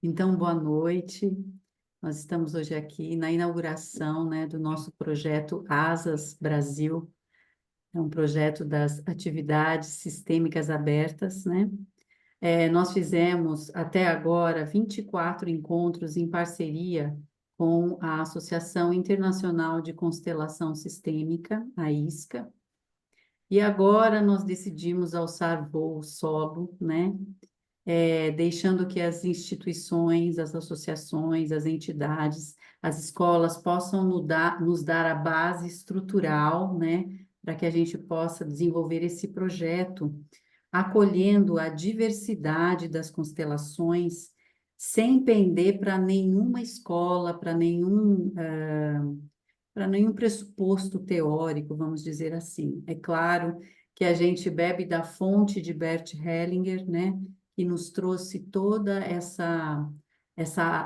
Então, boa noite. Nós estamos hoje aqui na inauguração, né, do nosso projeto Asas Brasil. É um projeto das atividades sistêmicas abertas, né? Nós fizemos até agora 24 encontros em parceria com a Associação Internacional de Constelação Sistêmica, a ISCA, e agora nós decidimos alçar voo solo, né? Deixando que as instituições, as associações, as entidades, as escolas possam nos dar a base estrutural, né, para que a gente possa desenvolver esse projeto, acolhendo a diversidade das constelações, sem pender para nenhuma escola, para nenhum pressuposto teórico, vamos dizer assim. É claro que a gente bebe da fonte de Bert Hellinger, né, que nos trouxe toda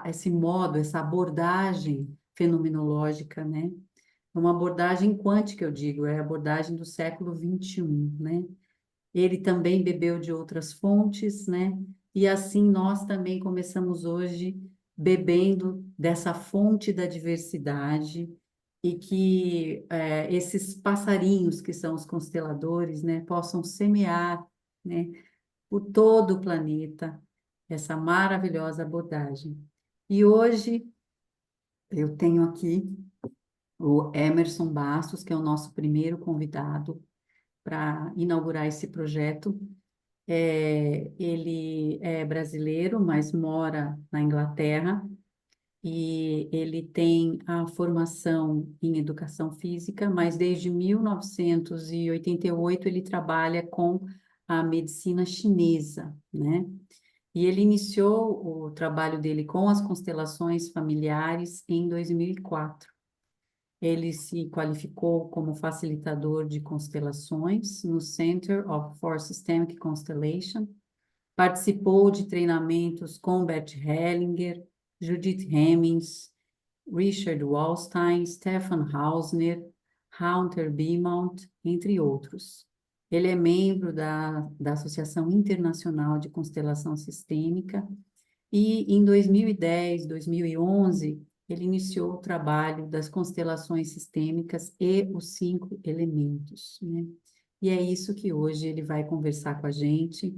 esse modo, essa abordagem fenomenológica, né? Uma abordagem quântica, eu digo, é a abordagem do século XXI, né? Ele também bebeu de outras fontes, né? E assim nós também começamos hoje bebendo dessa fonte da diversidade e que esses passarinhos que são os consteladores, né, possam semear, né, por todo o planeta essa maravilhosa abordagem. E hoje eu tenho aqui o Emerson Bastos, que é o nosso primeiro convidado para inaugurar esse projeto. Ele é brasileiro, mas mora na Inglaterra, e ele tem a formação em educação física, mas desde 1988 ele trabalha com a medicina chinesa, né? E ele iniciou o trabalho dele com as constelações familiares em 2004. Ele se qualificou como facilitador de constelações no Center for Systemic Constellation, participou de treinamentos com Bert Hellinger, Judith Hemmings, Richard Wallstein, Stefan Hausner, Hunter Beaumont, entre outros. Ele é membro da Associação Internacional de Constelação Sistêmica e em 2010, 2011, ele iniciou o trabalho das constelações sistêmicas e os 5 elementos, né? E é isso que hoje ele vai conversar com a gente.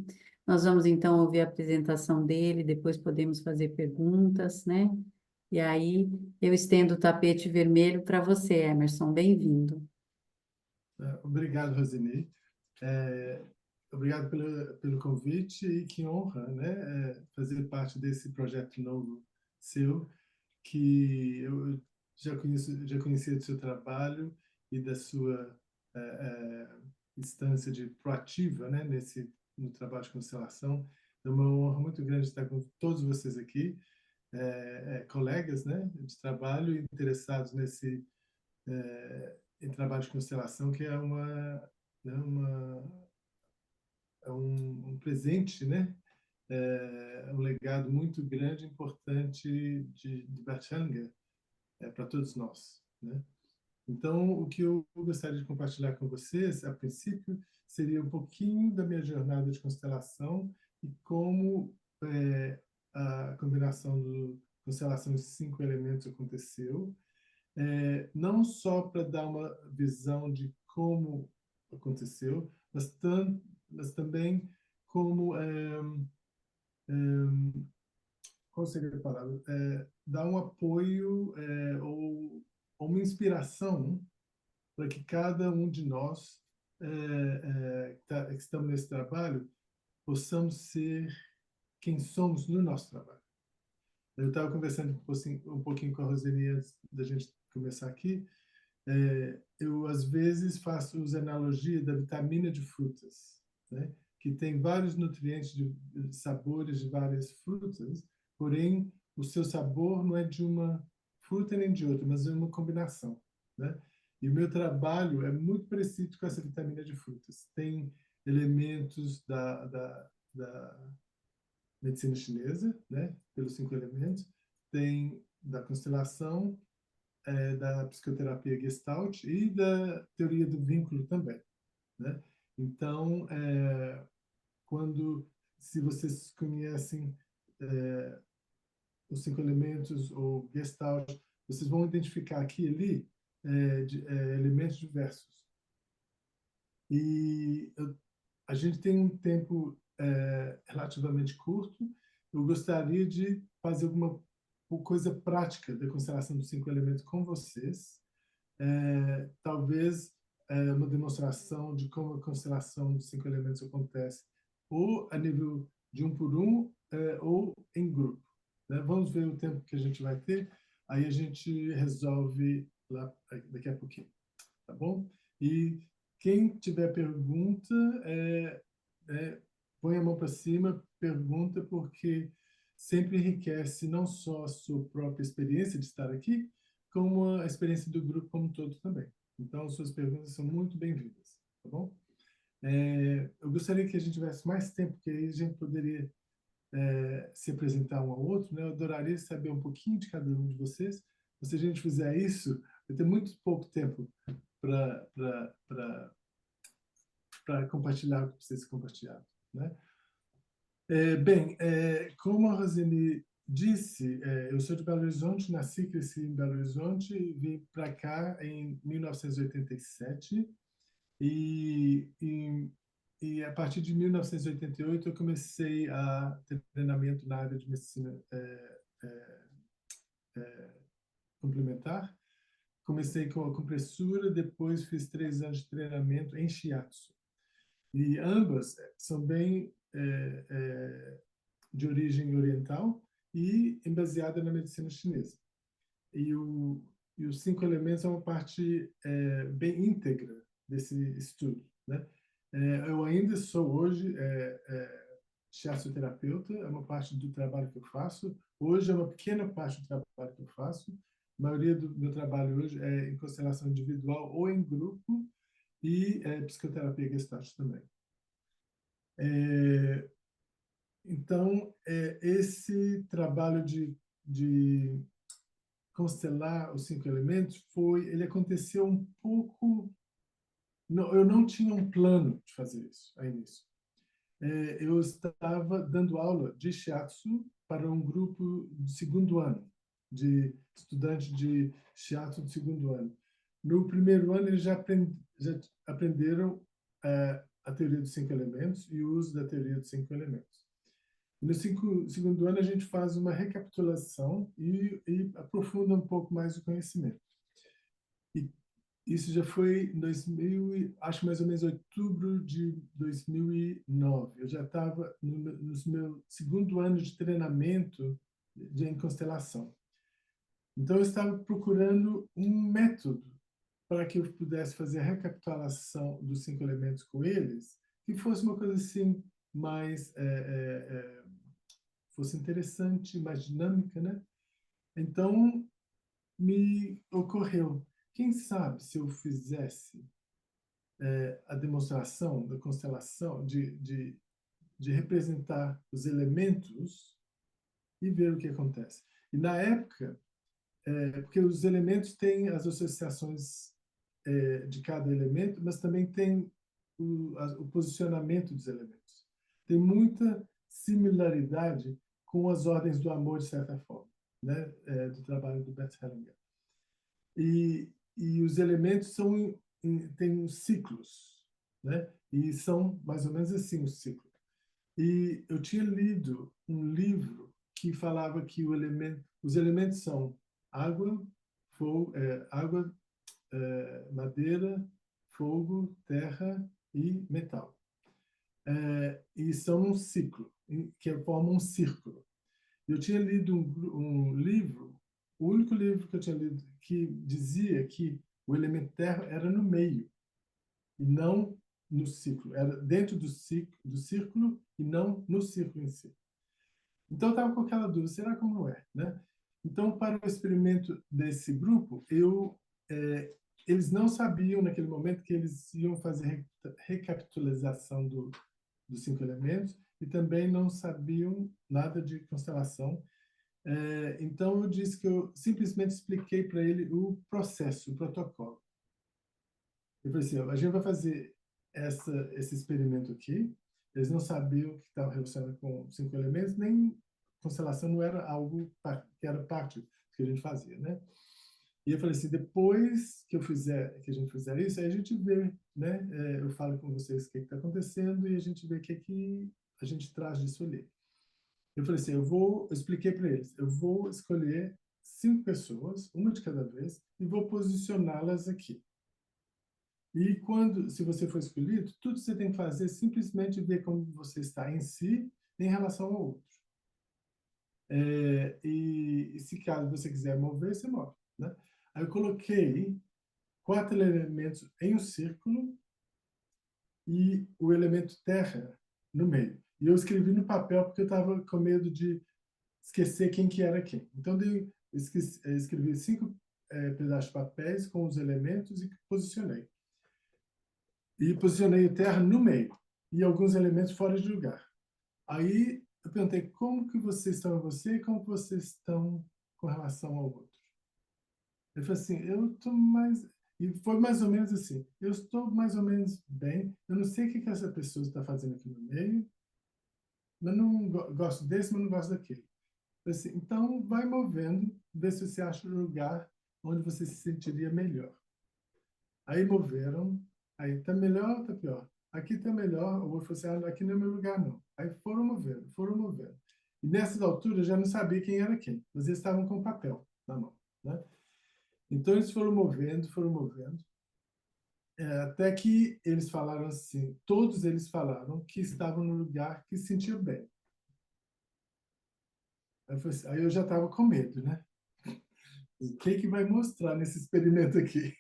Nós vamos então ouvir a apresentação dele, depois podemos fazer perguntas, né? E aí eu estendo o tapete vermelho para você, Emerson. Bem-vindo. Obrigado, Rosini. Obrigado pelo convite e que honra, né, fazer parte desse projeto novo seu, que eu já conhecia do seu trabalho e da sua instância de proativa, né, no trabalho de constelação. É uma honra muito grande estar com todos vocês aqui, colegas, né, de trabalho interessados em trabalho de constelação, que é né, um presente, né? Um legado muito grande, importante de Bert Hellinger para todos nós, né? Então, o que eu gostaria de compartilhar com vocês, a princípio, seria um pouquinho da minha jornada de constelação e como a combinação do constelação de 5 elementos aconteceu, não só para dar uma visão de como aconteceu, mas também como qual seria a palavra? Dar um apoio ou uma inspiração para que cada um de nós que estamos nesse trabalho possamos ser quem somos no nosso trabalho. Eu estava conversando um pouquinho com a Roseli antes da gente começar aqui. Eu, às vezes, faço uso analogia da vitamina de frutas, né? Que tem vários nutrientes de sabores de várias frutas, porém, o seu sabor não é de uma fruta nem de outra, mas é uma combinação, né? E o meu trabalho é muito parecido com essa vitamina de frutas. Tem elementos da medicina chinesa, né? Pelos 5 elementos, tem da constelação, da psicoterapia Gestalt e da teoria do vínculo também, né? Então, se vocês conhecem os 5 elementos, ou Gestalt, vocês vão identificar aqui e ali elementos diversos. E a gente tem um tempo relativamente curto. Eu gostaria de fazer alguma coisa prática da constelação dos 5 elementos com vocês. Talvez uma demonstração de como a constelação dos 5 elementos acontece, ou a nível de um por um, ou em grupo, né? Vamos ver o tempo que a gente vai ter, aí a gente resolve lá daqui a pouquinho, tá bom? E quem tiver pergunta, põe a mão para cima, pergunta, porque sempre enriquece não só a sua própria experiência de estar aqui, como a experiência do grupo como um todo também. Então, suas perguntas são muito bem-vindas, tá bom? Eu gostaria que a gente tivesse mais tempo, porque aí a gente poderia se apresentar um ao outro, né? Eu adoraria saber um pouquinho de cada um de vocês. Se a gente fizer isso, vai ter muito pouco tempo para compartilhar o que precisa ser compartilhado, né? Bem, como a Rosane disse, eu sou de Belo Horizonte, nasci e cresci em Belo Horizonte, vim para cá em 1987 e a partir de 1988 eu comecei a ter treinamento na área de medicina complementar. Comecei com a compressura, depois fiz 3 anos de treinamento em shiatsu. E ambas são bem de origem oriental e baseada na medicina chinesa. E os 5 elementos são uma parte bem íntegra desse estudo, né? Eu ainda sou hoje shiatsu-terapeuta, é uma parte do trabalho que eu faço. Hoje é uma pequena parte do trabalho que eu faço. A maioria do meu trabalho hoje é em constelação individual ou em grupo e psicoterapia Gestalt também. Então, esse trabalho de constelar os 5 elementos ele aconteceu um pouco. Não, eu não tinha um plano de fazer isso a início. Eu estava dando aula de shiatsu para um grupo de segundo ano, de estudantes de shiatsu de segundo ano. No primeiro ano, eles já aprenderam a teoria dos 5 elementos e o uso da teoria dos 5 elementos. No segundo ano, a gente faz uma recapitulação e aprofunda um pouco mais o conhecimento. E isso já foi em 2000, acho mais ou menos outubro de 2009. Eu já estava no meu segundo ano de treinamento em constelação. Então, eu estava procurando um método para que eu pudesse fazer a recapitulação dos 5 elementos com eles, que fosse uma coisa assim mais fosse interessante, mais dinâmica, né? Então, me ocorreu, quem sabe se eu fizesse a demonstração da constelação, de representar os elementos e ver o que acontece. E na época, porque os elementos têm as associações de cada elemento, mas também tem o posicionamento dos elementos. Tem muita similaridade com as ordens do amor, de certa forma, né? Do trabalho do Bert Hellinger. E os elementos têm ciclos, né? E são mais ou menos assim os ciclos. E eu tinha lido um livro que falava que os elementos são água, água, madeira, fogo, terra e metal. E são um ciclo, que formam um círculo. Eu tinha lido um livro, o único livro que eu tinha lido que dizia que o elemento terra era no meio e não no ciclo. Era dentro do círculo e não no círculo em si. Então eu estava com aquela dúvida, será que não é, né? Então, para o experimento desse grupo, eles não sabiam naquele momento que eles iam fazer recapitulação dos 5 elementos e também não sabiam nada de constelação. Então, eu disse que eu simplesmente expliquei para ele o processo, o protocolo. Eu falei assim, a gente vai fazer esse experimento aqui. Eles não sabiam que estava relacionado com 5 elementos, nem constelação não era algo que era parte do que a gente fazia, né? E eu falei assim, depois que a gente fizer isso, aí a gente vê, né? Eu falo com vocês o que está acontecendo e a gente vê o que a gente traz disso ali. Eu falei assim, eu expliquei para eles, eu vou escolher 5 pessoas, uma de cada vez, e vou posicioná-las aqui. E se você for escolhido, tudo que você tem que fazer é simplesmente ver como você está em si em relação ao outro. E se caso você quiser mover, você move, né? Aí eu coloquei 4 elementos em um círculo e o elemento terra no meio. E eu escrevi no papel porque eu estava com medo de esquecer quem que era quem. Então, escrevi 5 pedaços de papéis com os elementos e posicionei. E posicionei a terra no meio e alguns elementos fora de lugar. Aí eu perguntei como que vocês estão em você e como que vocês estão com relação ao outro. Ele falou assim, eu estou mais... E foi mais ou menos assim, eu estou mais ou menos bem, eu não sei o que essa pessoa está fazendo aqui no meio, mas não gosto desse, mas não gosto daquele. Assim, então, vai movendo, vê se você acha um lugar onde você se sentiria melhor. Aí moveram, aí tá melhor ou tá pior? Aqui tá melhor, ou você aqui não é meu lugar não. Aí foram movendo, foram movendo. E nessas alturas eu já não sabia quem era quem, mas eles estavam com papel na mão, né? Então eles foram movendo, até que eles falaram assim, todos eles falaram que estavam no lugar que se sentiam bem. Aí eu já estava com medo, né? O que vai mostrar nesse experimento aqui?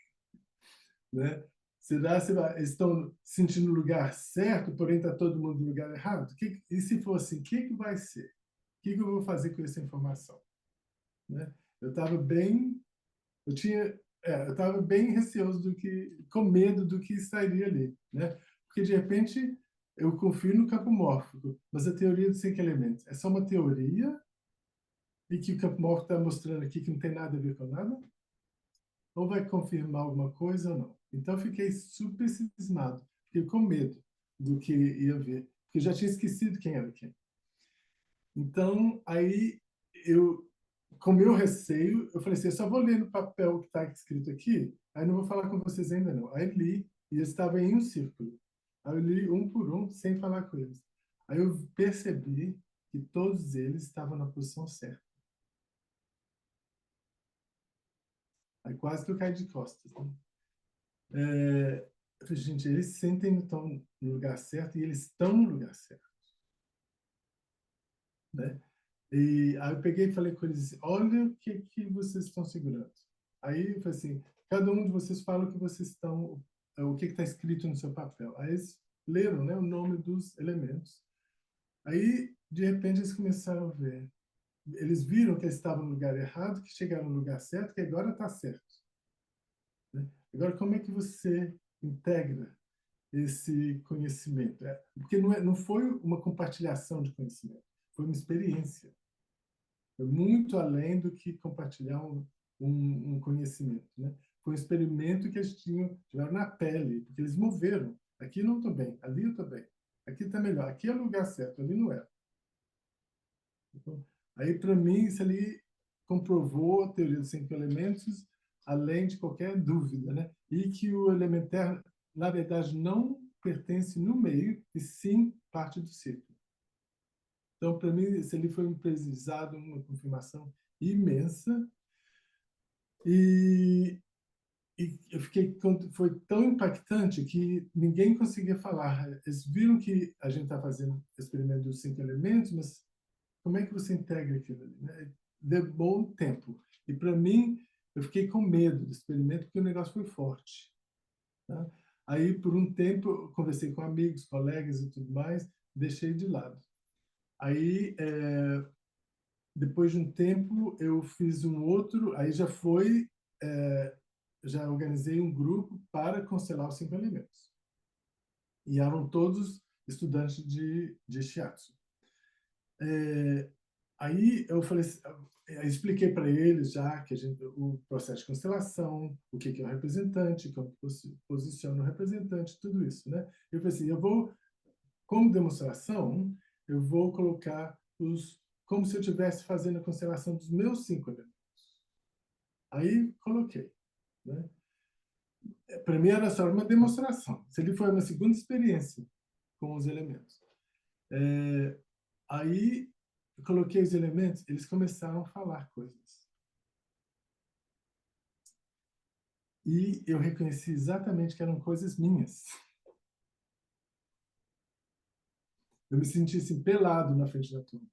Né? Será que eles estão sentindo o lugar certo, porém está todo mundo no lugar errado? E se for assim, o que vai ser? O que eu vou fazer com essa informação? Né? Eu estava bem, eu estava bem receoso com medo do que sairia ali, né? Porque de repente eu confio no campo mórfico, mas a teoria dos 5 elementos é só uma teoria e que o campo mórfico está mostrando aqui que não tem nada a ver com nada? Ou vai confirmar alguma coisa ou não. Então, eu fiquei super cismado, fiquei com medo do que ia ver, porque eu já tinha esquecido quem era quem. Então, aí, com meu receio, eu falei assim, eu só vou ler no papel que está escrito aqui, aí não vou falar com vocês ainda não. Aí li, e eles estavam em um círculo. Aí eu li um por um, sem falar com eles. Aí eu percebi que todos eles estavam na posição certa. Aí quase que eu caí de costas, né? Eu falei, gente, eles sentem que estão no lugar certo e eles estão no lugar certo, né? E aí eu peguei e falei com eles assim, olha o que vocês estão segurando. Aí eu falei assim, cada um de vocês fala o que vocês estão, o que está escrito no seu papel. Aí eles leram, né, o nome dos elementos. Aí, de repente, eles começaram a ver. Eles viram que eles estavam no lugar errado, que chegaram no lugar certo, que agora está certo, né? Agora, como é que você integra esse conhecimento? Porque não foi uma compartilhação de conhecimento, foi uma experiência. Foi muito além do que compartilhar um conhecimento, né? Foi um experimento que eles tiveram na pele, porque eles moveram. Aqui não estou bem, ali eu estou bem. Aqui está melhor, aqui é o lugar certo, ali não é. Então, aí, para mim, isso ali comprovou a teoria dos 5 elementos, além de qualquer dúvida, né? E que o elementar, na verdade, não pertence no meio, e sim parte do círculo. Então, para mim, isso ali foi um aprendizado, uma confirmação imensa. E, eu fiquei, foi tão impactante que ninguém conseguia falar. Eles viram que a gente está fazendo experimento dos 5 elementos, mas como é que você integra aquilo ali, né? Levou um tempo. E para mim, eu fiquei com medo do experimento porque o negócio foi forte, tá? Aí, por um tempo, eu conversei com amigos, colegas e tudo mais, deixei de lado. Aí, depois de um tempo, eu fiz um outro, aí já organizei um grupo para constelar os 5 elementos. E eram todos estudantes de shiatsu. Aí eu falei, eu expliquei para eles já que o processo de constelação, o que é o representante, como se posiciona o representante, tudo isso, né? Eu falei assim, como demonstração, eu vou colocar os como se eu estivesse fazendo a constelação dos meus 5 elementos. Aí coloquei, né? Para mim era só uma demonstração. Se ele foi uma segunda experiência com os elementos. Aí eu coloquei os elementos, eles começaram a falar coisas. E eu reconheci exatamente que eram coisas minhas. Eu me senti assim, pelado na frente da turma.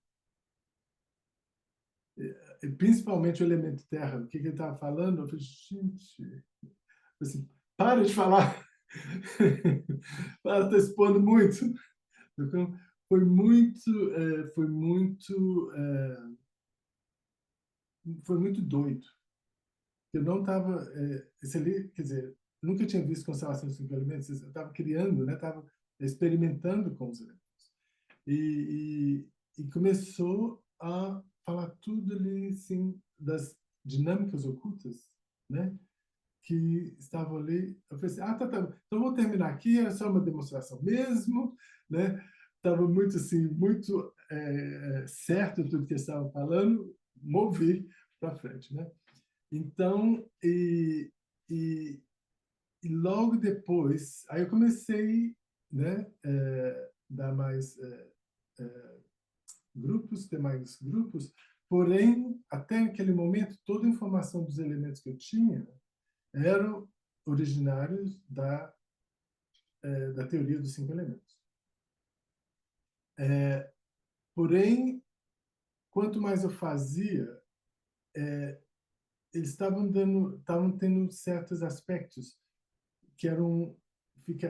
E, principalmente o elemento terra. O que ele estava falando? Eu falei, gente, assim, para de falar. Para, está expondo muito. Então, foi muito, foi muito doido. Eu não estava, quer dizer, nunca tinha visto constelação de 5 elementos. Eu estava criando, né? Estava experimentando com os elementos. E começou a falar tudo ali, assim, das dinâmicas ocultas, né? Que estavam ali. Eu falei assim, tá. Então vou terminar aqui, é só uma demonstração mesmo, né? Estava muito assim, muito certo tudo que eles estavam falando, movi para frente, né? Então, e logo depois, aí eu comecei, né, dar mais grupos, ter mais grupos, porém, até aquele momento, toda a informação dos elementos que eu tinha eram originários da teoria dos 5 elementos. Porém, quanto mais eu fazia, eles estavam tendo certos aspectos que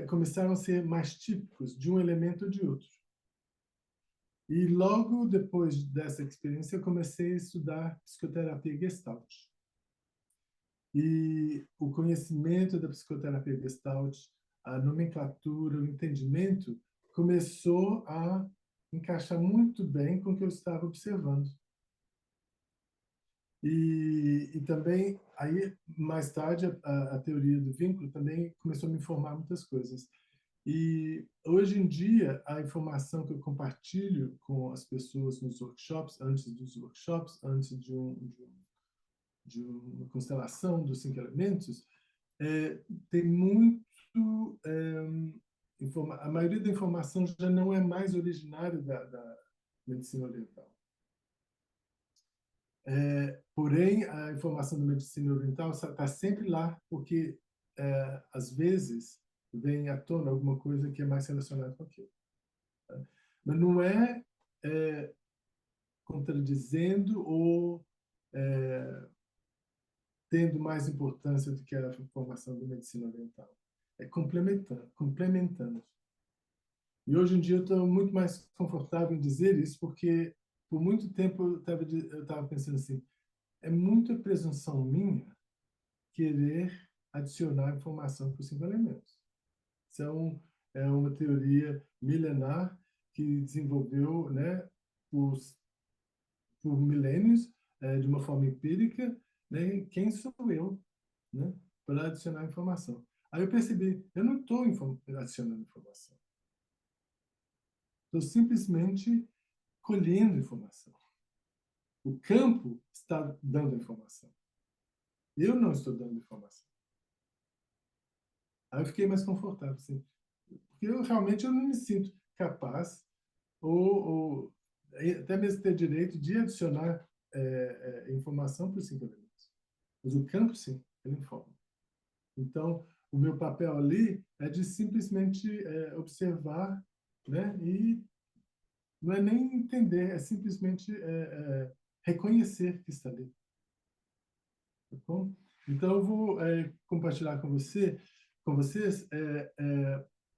começaram a ser mais típicos de um elemento ou de outro. E logo depois dessa experiência, eu comecei a estudar psicoterapia Gestalt. E o conhecimento da psicoterapia Gestalt, a nomenclatura, o entendimento, começou a encaixar muito bem com o que eu estava observando. E também, aí, mais tarde, a teoria do vínculo também começou a me informar muitas coisas. E hoje em dia, a informação que eu compartilho com as pessoas nos workshops, antes dos workshops, antes de uma constelação dos 5 elementos, tem muito... a maioria da informação já não é mais originária da medicina oriental. Porém, a informação da medicina oriental está sempre lá, porque, às vezes, vem à tona alguma coisa que é mais relacionada com aquilo. Tá? Mas não é contradizendo ou tendo mais importância do que a informação da medicina oriental. É complementando. E hoje em dia eu estou muito mais confortável em dizer isso, porque por muito tempo eu estava pensando assim, é muita presunção minha querer adicionar informação para os 5 elementos. Isso é uma teoria milenar que desenvolveu, né, por milênios, de uma forma empírica, né, quem sou eu, né, para adicionar informação. Aí eu percebi, eu não estou adicionando informação. Estou simplesmente colhendo informação. O campo está dando informação. Eu não estou dando informação. Aí eu fiquei mais confortável, assim, porque eu não me sinto capaz ou até mesmo ter direito de adicionar informação para os 5 elementos. Mas o campo, sim, ele informa. Então, o meu papel ali é de simplesmente observar, né? E não é nem entender, é simplesmente reconhecer que está ali. Tá bom? Então, eu vou compartilhar com vocês,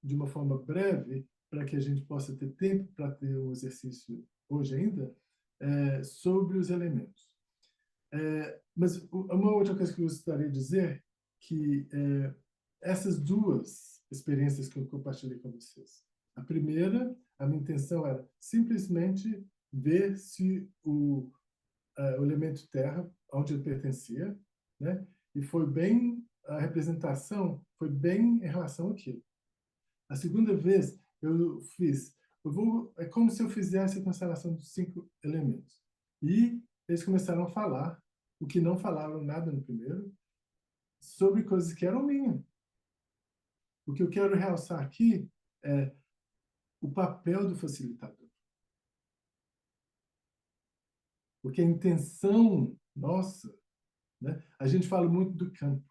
de uma forma breve, para que a gente possa ter tempo para ter um exercício hoje ainda, sobre os elementos. Mas uma outra coisa que eu gostaria de dizer, que essas duas experiências que eu compartilhei com vocês. A primeira, a minha intenção era simplesmente ver se o elemento terra, onde ele pertencia, né? E a representação foi bem em relação àquilo. A segunda vez, eu fiz é como se eu fizesse a constelação dos 5 elementos. E eles começaram a falar, o que não falavam nada no primeiro, sobre coisas que eram minhas. O que eu quero realçar aqui é o papel do facilitador. Porque a intenção nossa, né? A gente fala muito do campo,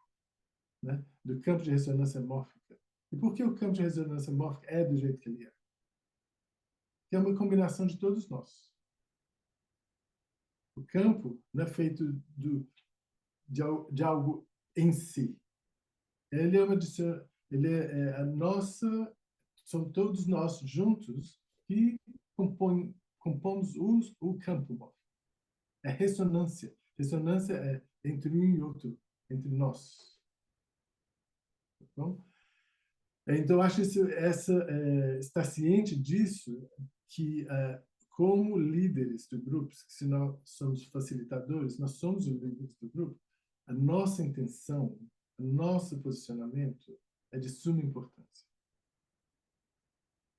né? Do campo de ressonância mórfica. E por que o campo de ressonância mórfica é do jeito que ele é? Que é uma combinação de todos nós. O campo não é feito de algo em si. Ele é uma adição, é a nossa, são todos nós juntos que compomos o campo mórfico. É ressonância. Ressonância é entre um e outro, entre nós. Então, acho estar ciente disso, que como líderes do grupo, se nós somos facilitadores, nós somos os líderes do grupo, a nossa intenção, o nosso posicionamento é de suma importância.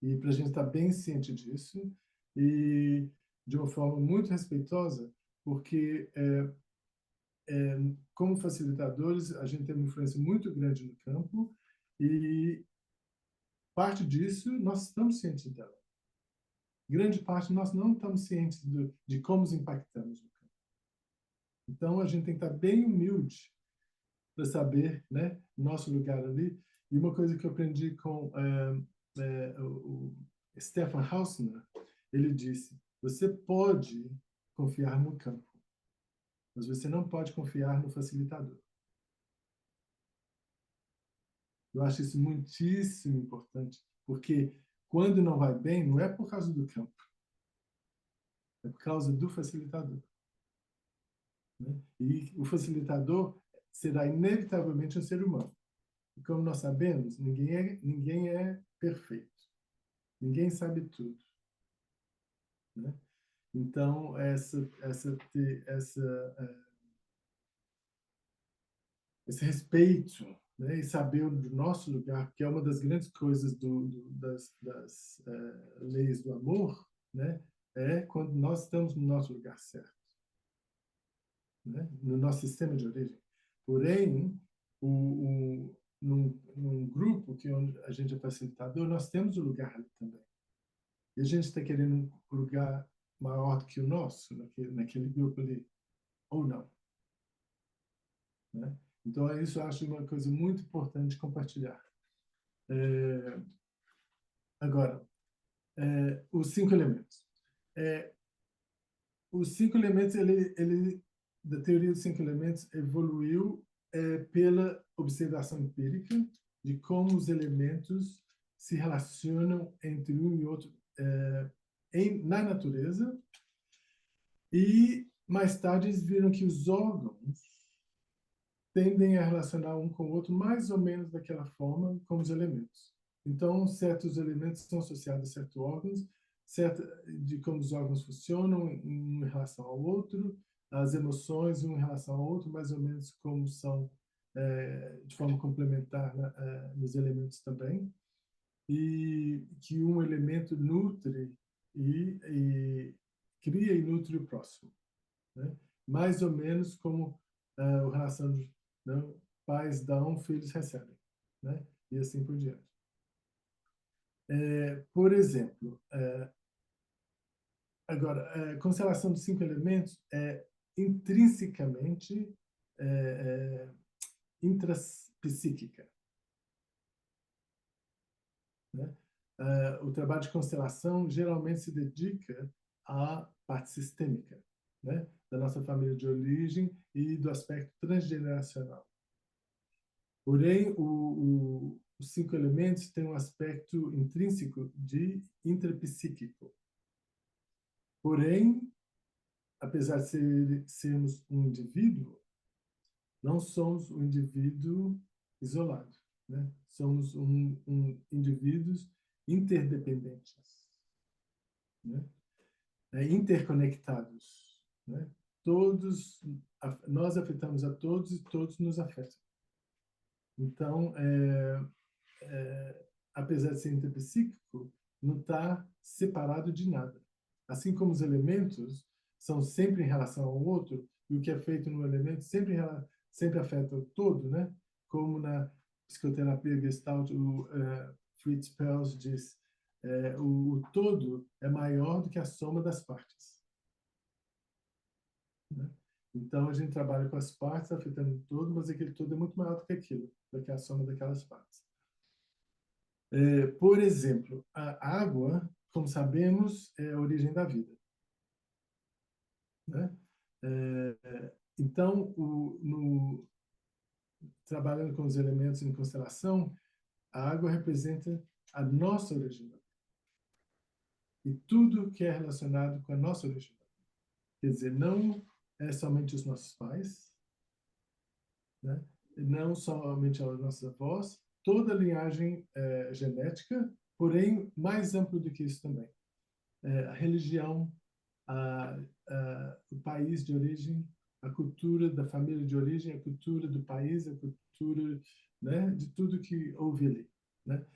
E para a gente estar bem ciente disso, e de uma forma muito respeitosa, porque como facilitadores, a gente tem uma influência muito grande no campo, e parte disso nós estamos cientes dela. Grande parte nós não estamos cientes de como os impactamos no campo. Então a gente tem que estar bem humilde para saber, né, nosso lugar ali. E uma coisa que eu aprendi com o Stefan Hausner, ele disse: você pode confiar no campo, mas você não pode confiar no facilitador. Eu acho isso muitíssimo importante, porque quando não vai bem, não é por causa do campo, é por causa do facilitador. Né? E o facilitador será inevitavelmente um ser humano. E como nós sabemos, ninguém é perfeito. Ninguém sabe tudo. Né? Então, esse respeito, né, e saber do nosso lugar, que é uma das grandes coisas das leis do amor, né, é quando nós estamos no nosso lugar certo, né, no nosso sistema de origem. Porém, num grupo que onde a gente é facilitador, nós temos o lugar ali também. E a gente está querendo um lugar maior do que o nosso, naquele grupo ali, ou não. Né? Então, isso eu acho uma coisa muito importante de compartilhar. Agora, os 5 elementos. Os 5 elementos, da teoria dos 5 elementos, evoluiu pela observação empírica de como os elementos se relacionam entre um e outro na natureza. E, mais tarde, eles viram que os órgãos tendem a relacionar um com o outro mais ou menos daquela forma como os elementos. Então, certos elementos são associados a certos órgãos, de como os órgãos funcionam em relação ao outro, as emoções em relação ao outro, mais ou menos como são de forma complementar nos elementos também, e que um elemento nutre e cria e nutre o próximo. Né? Mais ou menos como a relação de pais dão, filhos recebem, né? E assim por diante. Por exemplo, agora, a constelação dos 5 elementos é intrinsecamente intrapsíquica. Né? O trabalho de constelação geralmente se dedica à parte sistêmica, né? Da nossa família de origem e do aspecto transgeneracional. Porém, os 5 elementos têm um aspecto intrínseco de intrapsíquico. Porém, apesar de sermos um indivíduo, não somos um indivíduo isolado, né? Somos indivíduos interdependentes, né? Interconectados, né? Nós afetamos a todos e todos nos afetam. Então, apesar de ser interpsíquico, não está separado de nada. Assim como os elementos são sempre em relação ao outro, e o que é feito no elemento sempre afeta o todo, né? Como na psicoterapia Gestalt, o Fritz Perls diz, o todo é maior do que a soma das partes, né? Então, a gente trabalha com as partes afetando o todo, mas aquele todo é muito maior do que aquilo, do que a soma daquelas partes. Por exemplo, a água, como sabemos, é a origem da vida, né? Então, trabalhando com os elementos em constelação, a água representa a nossa origem. E tudo que é relacionado com a nossa origem. Quer dizer, não é somente os nossos pais, né? Não somente os nossos avós, toda a linhagem genética, porém, mais amplo do que isso também. A religião, o país de origem, a cultura da família de origem, a cultura do país, a cultura, né, de tudo que houve ali, né?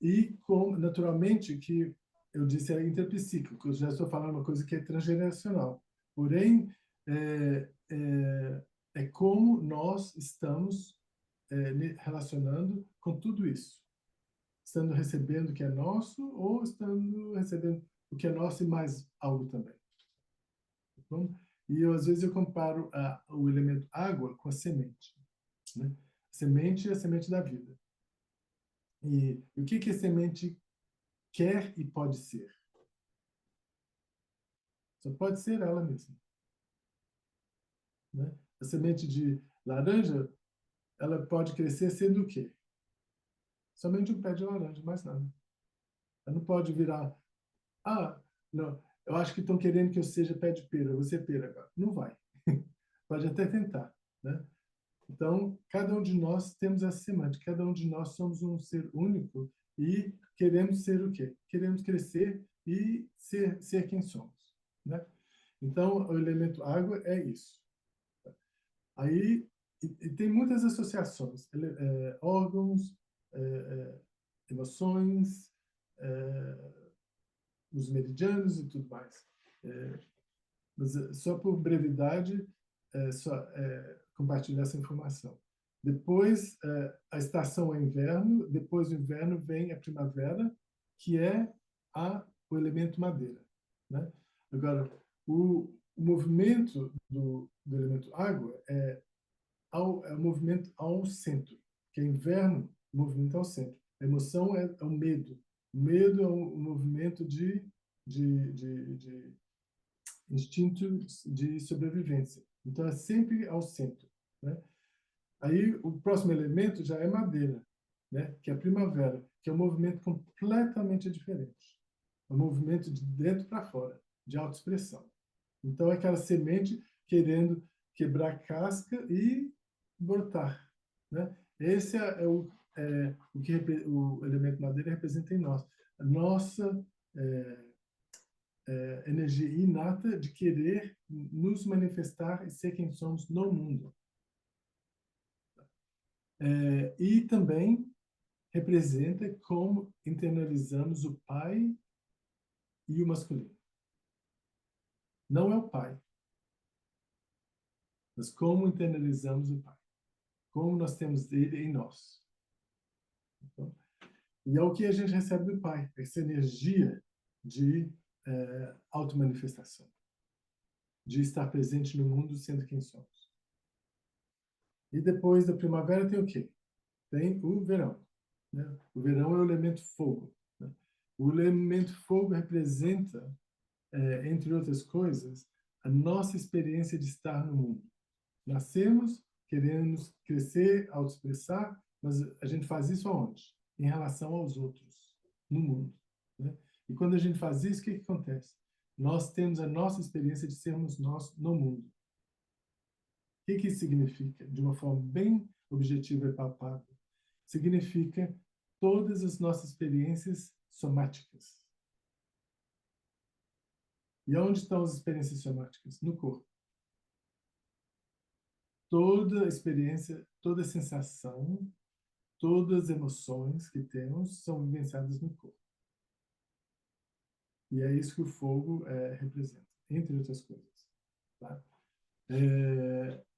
E, naturalmente, que eu disse é interpsíquico, eu já estou falando uma coisa que é transgeracional. Porém, é como nós estamos relacionando com tudo isso. Estando recebendo o que é nosso ou estando recebendo o que é nosso e mais algo também. Bom, e às vezes eu comparo o elemento água com a semente, né? A semente é a semente da vida. E o que a semente quer e pode ser? Só pode ser ela mesma, né? A semente de laranja, ela pode crescer sendo o quê? Somente um pé de laranja, mais nada. Ela não pode virar, não, eu acho que estão querendo que eu seja pé de pera, você é pera agora. Não vai. Pode até tentar, né? Então, cada um de nós temos essa semântica, cada um de nós somos um ser único e queremos ser o quê? Queremos crescer e ser quem somos, né? Então, o elemento água é isso. Aí, e tem muitas associações, órgãos, emoções, os meridianos e tudo mais. Mas só por brevidade, compartilhar essa informação. Depois, a estação é inverno, depois do inverno vem a primavera, que é o elemento madeira, né? Agora, o movimento do elemento água é o movimento ao centro, que é inverno, o movimento ao centro. A emoção é o medo. O medo é um movimento de instinto de sobrevivência. Então, é sempre ao centro, né? Aí, o próximo elemento já é madeira, né? Que é a primavera, que é um movimento completamente diferente. É um movimento de dentro para fora, de autoexpressão. Então, é aquela semente querendo quebrar a casca e brotar, né? Esse o que o elemento madeira representa em nós. A nossa energia inata de querer nos manifestar e ser quem somos no mundo. E também representa como internalizamos o pai e o masculino. Não é o pai, mas como internalizamos o pai. Como nós temos ele em nós. Então, e é o que a gente recebe do pai, essa energia de automanifestação, de estar presente no mundo sendo quem somos. E depois da primavera tem o quê? Tem o verão, né? O verão é o elemento fogo, né? O elemento fogo representa, entre outras coisas, a nossa experiência de estar no mundo. Nascemos, queremos crescer, autoexpressar, mas a gente faz isso aonde? Em relação aos outros, no mundo, né? E quando a gente faz isso, o que acontece? Nós temos a nossa experiência de sermos nós no mundo. O que isso significa? De uma forma bem objetiva e palpável. Significa todas as nossas experiências somáticas. E onde estão as experiências somáticas? No corpo. Toda experiência, toda sensação, todas as emoções que temos são vivenciadas no corpo. E é isso que o fogo representa, entre outras coisas. Tá?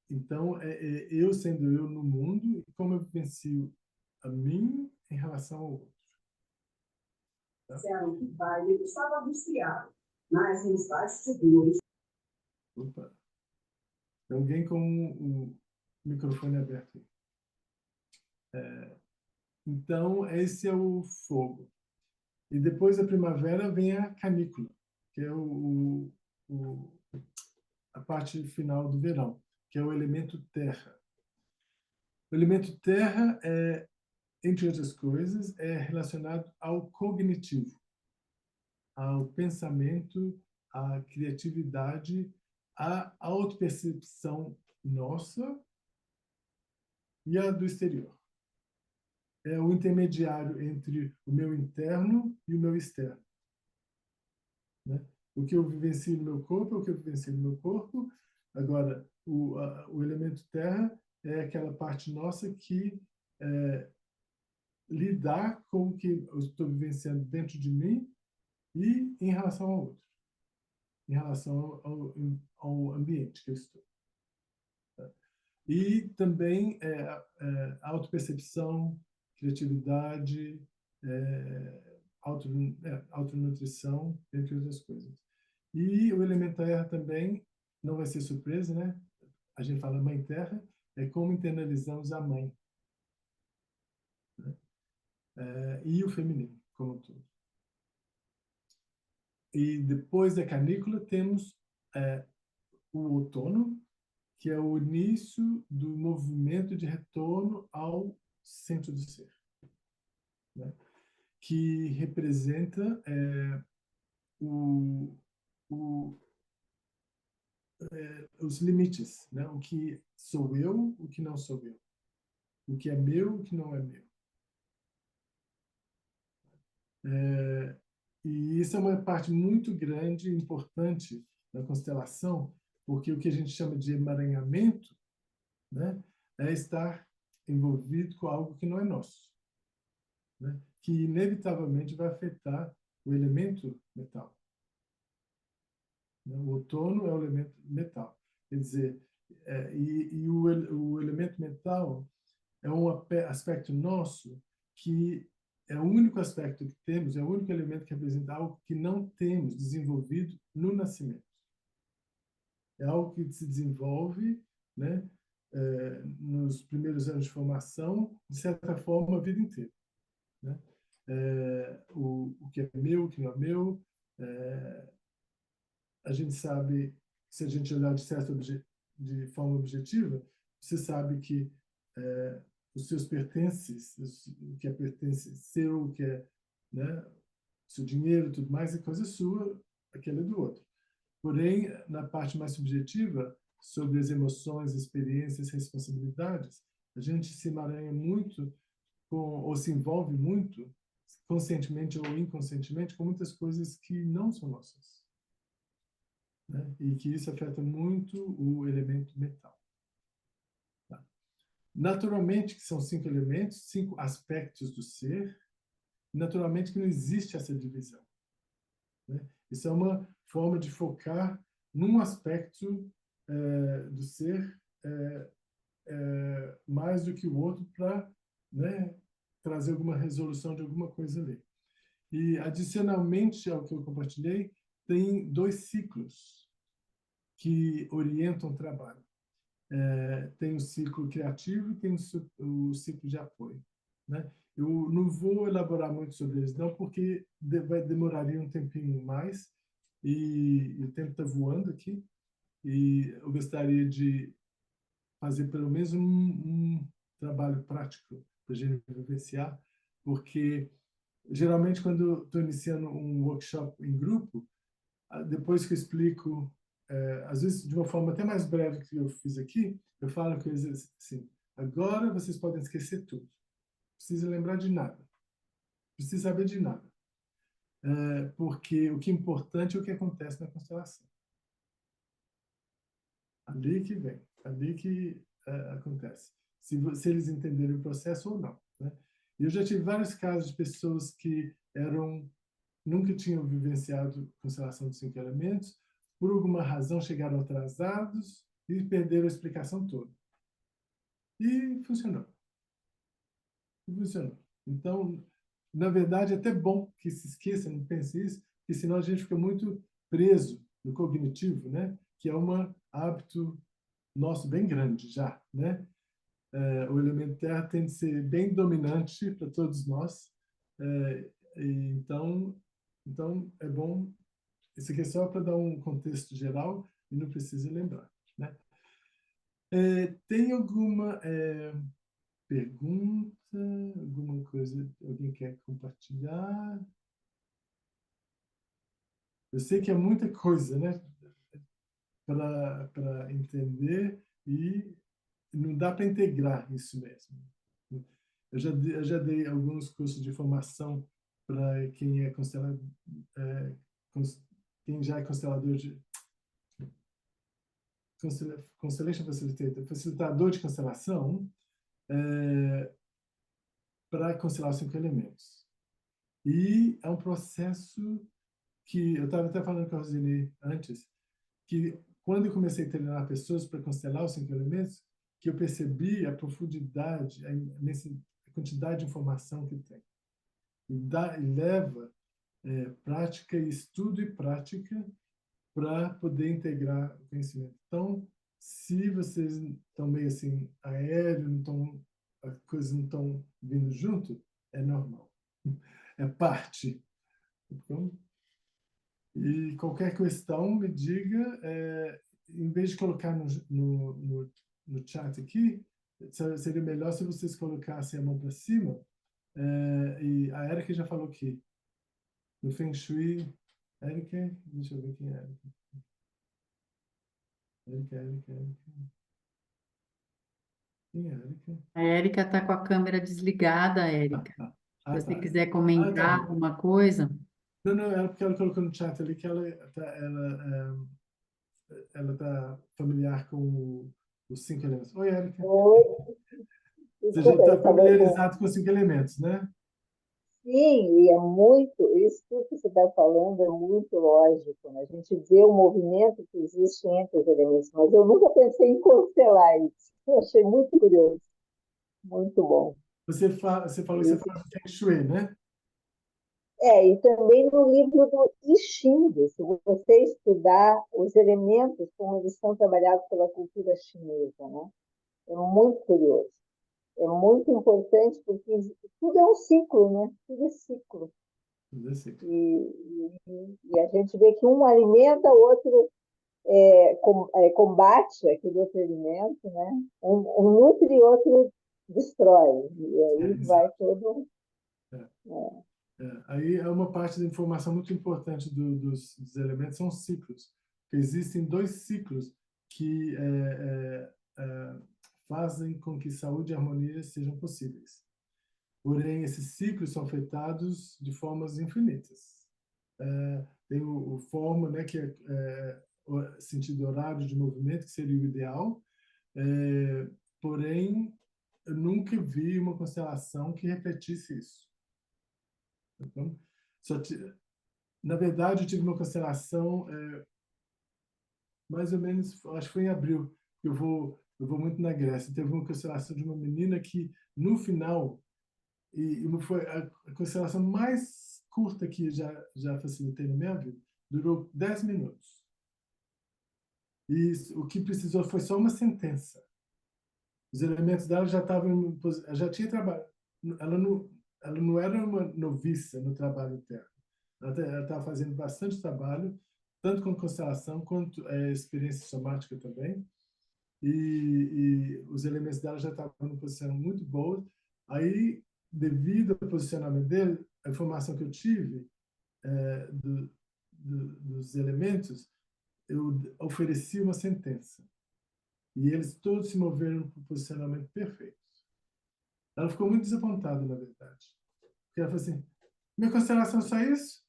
Então, eu sendo eu no mundo e como eu vivencio a mim em relação ao outro. Tá? Disseram que o baile estava viciado, mas nos bastidores. Opa. Tem alguém com o microfone aberto aí. Então, esse é o fogo. E depois da primavera vem a canícula, que é a parte final do verão, que é o elemento terra. O elemento terra, entre outras coisas, é relacionado ao cognitivo, ao pensamento, à criatividade, à autopercepção nossa e a do exterior. É o intermediário entre o meu interno e o meu externo. Né? O que eu vivencio no meu corpo é o que eu vivencio no meu corpo. Agora, o elemento terra é aquela parte nossa que lidar com o que eu estou vivenciando dentro de mim e em relação ao outro, em relação ao ambiente que eu estou. E também autopercepção, criatividade, autonutrição, entre outras coisas. E o elemento terra também, não vai ser surpresa, né? A gente fala mãe terra, é como internalizamos a mãe. Né? E o feminino, como um todo. E depois da canícula temos o outono, que é o início do movimento de retorno ao centro do ser, né? Que representa o, o, os limites, né? O que sou eu, o que não sou eu, o que é meu, o que não é meu. E isso é uma parte muito grande e importante da constelação, porque o que a gente chama de emaranhamento, né, é estar envolvido com algo que não é nosso, né, que inevitavelmente vai afetar o elemento metal. Né? O outono é o elemento metal. Quer dizer, o elemento metal é um aspecto nosso que é o único aspecto que temos, é o único elemento que representa algo que não temos desenvolvido no nascimento. É algo que se desenvolve, né, nos primeiros anos de formação, de certa forma, a vida inteira. Né? O que é meu, o que não é meu, a gente sabe, se a gente olhar de forma objetiva, você sabe que os seus pertences, o que é pertence seu, o que é, né, seu dinheiro, tudo mais, é coisa sua, aquele é do outro. Porém, na parte mais subjetiva, sobre as emoções, experiências, responsabilidades, a gente se emaranha muito ou se envolve muito, conscientemente ou inconscientemente, com muitas coisas que não são nossas. Né? E que isso afeta muito o elemento metal. Tá? Naturalmente, que são 5 elementos, 5 aspectos do ser, naturalmente que não existe essa divisão. Né? Isso é uma forma de focar num aspecto do ser mais do que o outro para, né, trazer alguma resolução de alguma coisa ali. E, adicionalmente ao que eu compartilhei, tem 2 ciclos que orientam o trabalho. Tem o ciclo criativo e tem o ciclo de apoio. Né? Eu não vou elaborar muito sobre eles, não, porque demoraria um tempinho mais e o tempo está voando aqui e eu gostaria de fazer pelo menos um trabalho prático para a gente vivenciar, porque geralmente quando estou iniciando um workshop em grupo, depois que eu explico, às vezes de uma forma até mais breve que eu fiz aqui, eu falo que assim, agora vocês podem esquecer tudo, não precisa lembrar de nada, não precisa saber de nada, porque o que é importante é o que acontece na constelação. Ali que vem, ali que acontece. Se eles entenderem o processo ou não. Né? E eu já tive vários casos de pessoas que eram nunca tinham vivenciado constelação dos 5 elementos, por alguma razão chegaram atrasados e perderam a explicação toda. E funcionou. E funcionou. Então, na verdade, é até bom que se esqueça, não pense isso, porque senão a gente fica muito preso no cognitivo, né? Que é um hábito nosso bem grande já, né? O elemento terra tem de ser bem dominante para todos nós. Então é bom. Isso aqui é só para dar um contexto geral e não precisa lembrar, né? Tem alguma pergunta? Alguma coisa? Alguém quer compartilhar? Eu sei que é muita coisa, né? Para entender e não dá para integrar isso mesmo. Eu já dei alguns cursos de formação para quem é constelador, é, quem já é constelador de Constellation Facilitator, facilitador de constelação, para constelar os 5 elementos. E é um processo que eu estava até falando com a Rosine antes, que quando eu comecei a treinar pessoas para constelar os 5 elementos, que eu percebi a profundidade, a quantidade de informação que tem. E leva prática, estudo e prática para poder integrar o conhecimento. Então, se vocês estão meio assim aéreo, as coisas não estão vindo junto, é normal. É parte. Então, e qualquer questão, me diga. Em vez de colocar no chat aqui, seria melhor se vocês colocassem a mão para cima. E a Erika já falou aqui. No Feng Shui, Erika, deixa eu ver quem é Erika. Erika. Quem é Erika? A Érica está com a câmera desligada, Érica. Se você Tá. quiser Tá comentar bom. alguma coisa. Não, era porque ela colocou no chat ali que ela tá familiar com os 5 elementos. Oi, Erika. Oi, Você já desculpa, está eu falei com. familiarizado com os 5 elementos, né? Sim, e é muito, isso tudo que você está falando é muito lógico, né? A gente vê o movimento que existe entre os elementos, mas eu nunca pensei em constelar isso. Eu achei muito curioso, muito bom. Você falou que você faz Feng Shui, né? E também no livro do I Ching, se você estudar os elementos como eles são trabalhados pela cultura chinesa, né? É muito curioso. É muito importante porque tudo é um ciclo, né? Tudo é ciclo. E a gente vê que um alimenta, o outro combate aquele outro alimento, né? Um nutre e outro destrói. E aí vai todo. Aí é uma parte da informação muito importante dos elementos, são os ciclos. Existem 2 ciclos que fazem com que saúde e harmonia sejam possíveis. Porém, esses ciclos são afetados de formas infinitas. Tem o forma, né, que é o sentido horário de movimento, que seria o ideal. Porém, eu nunca vi uma constelação que repetisse isso. Então, na verdade, eu tive uma constelação mais ou menos, acho que foi em abril. Eu vou muito na Grécia. Teve uma constelação de uma menina que, no final, e foi a constelação mais curta que já facilitei na minha vida, durou 10 minutos. E o que precisou foi só uma sentença. Os elementos dela já estavam, já tinha trabalho. Ela não era uma noviça no trabalho interno. Ela estava fazendo bastante trabalho, tanto com constelação quanto experiência somática também. E os elementos dela já estavam numa posição muito boa. Aí, devido ao posicionamento dele, a informação que eu tive dos elementos, eu ofereci uma sentença. E eles todos se moveram para o posicionamento perfeito. Ela ficou muito desapontada, na verdade. Porque ela falou assim, minha constelação é só isso?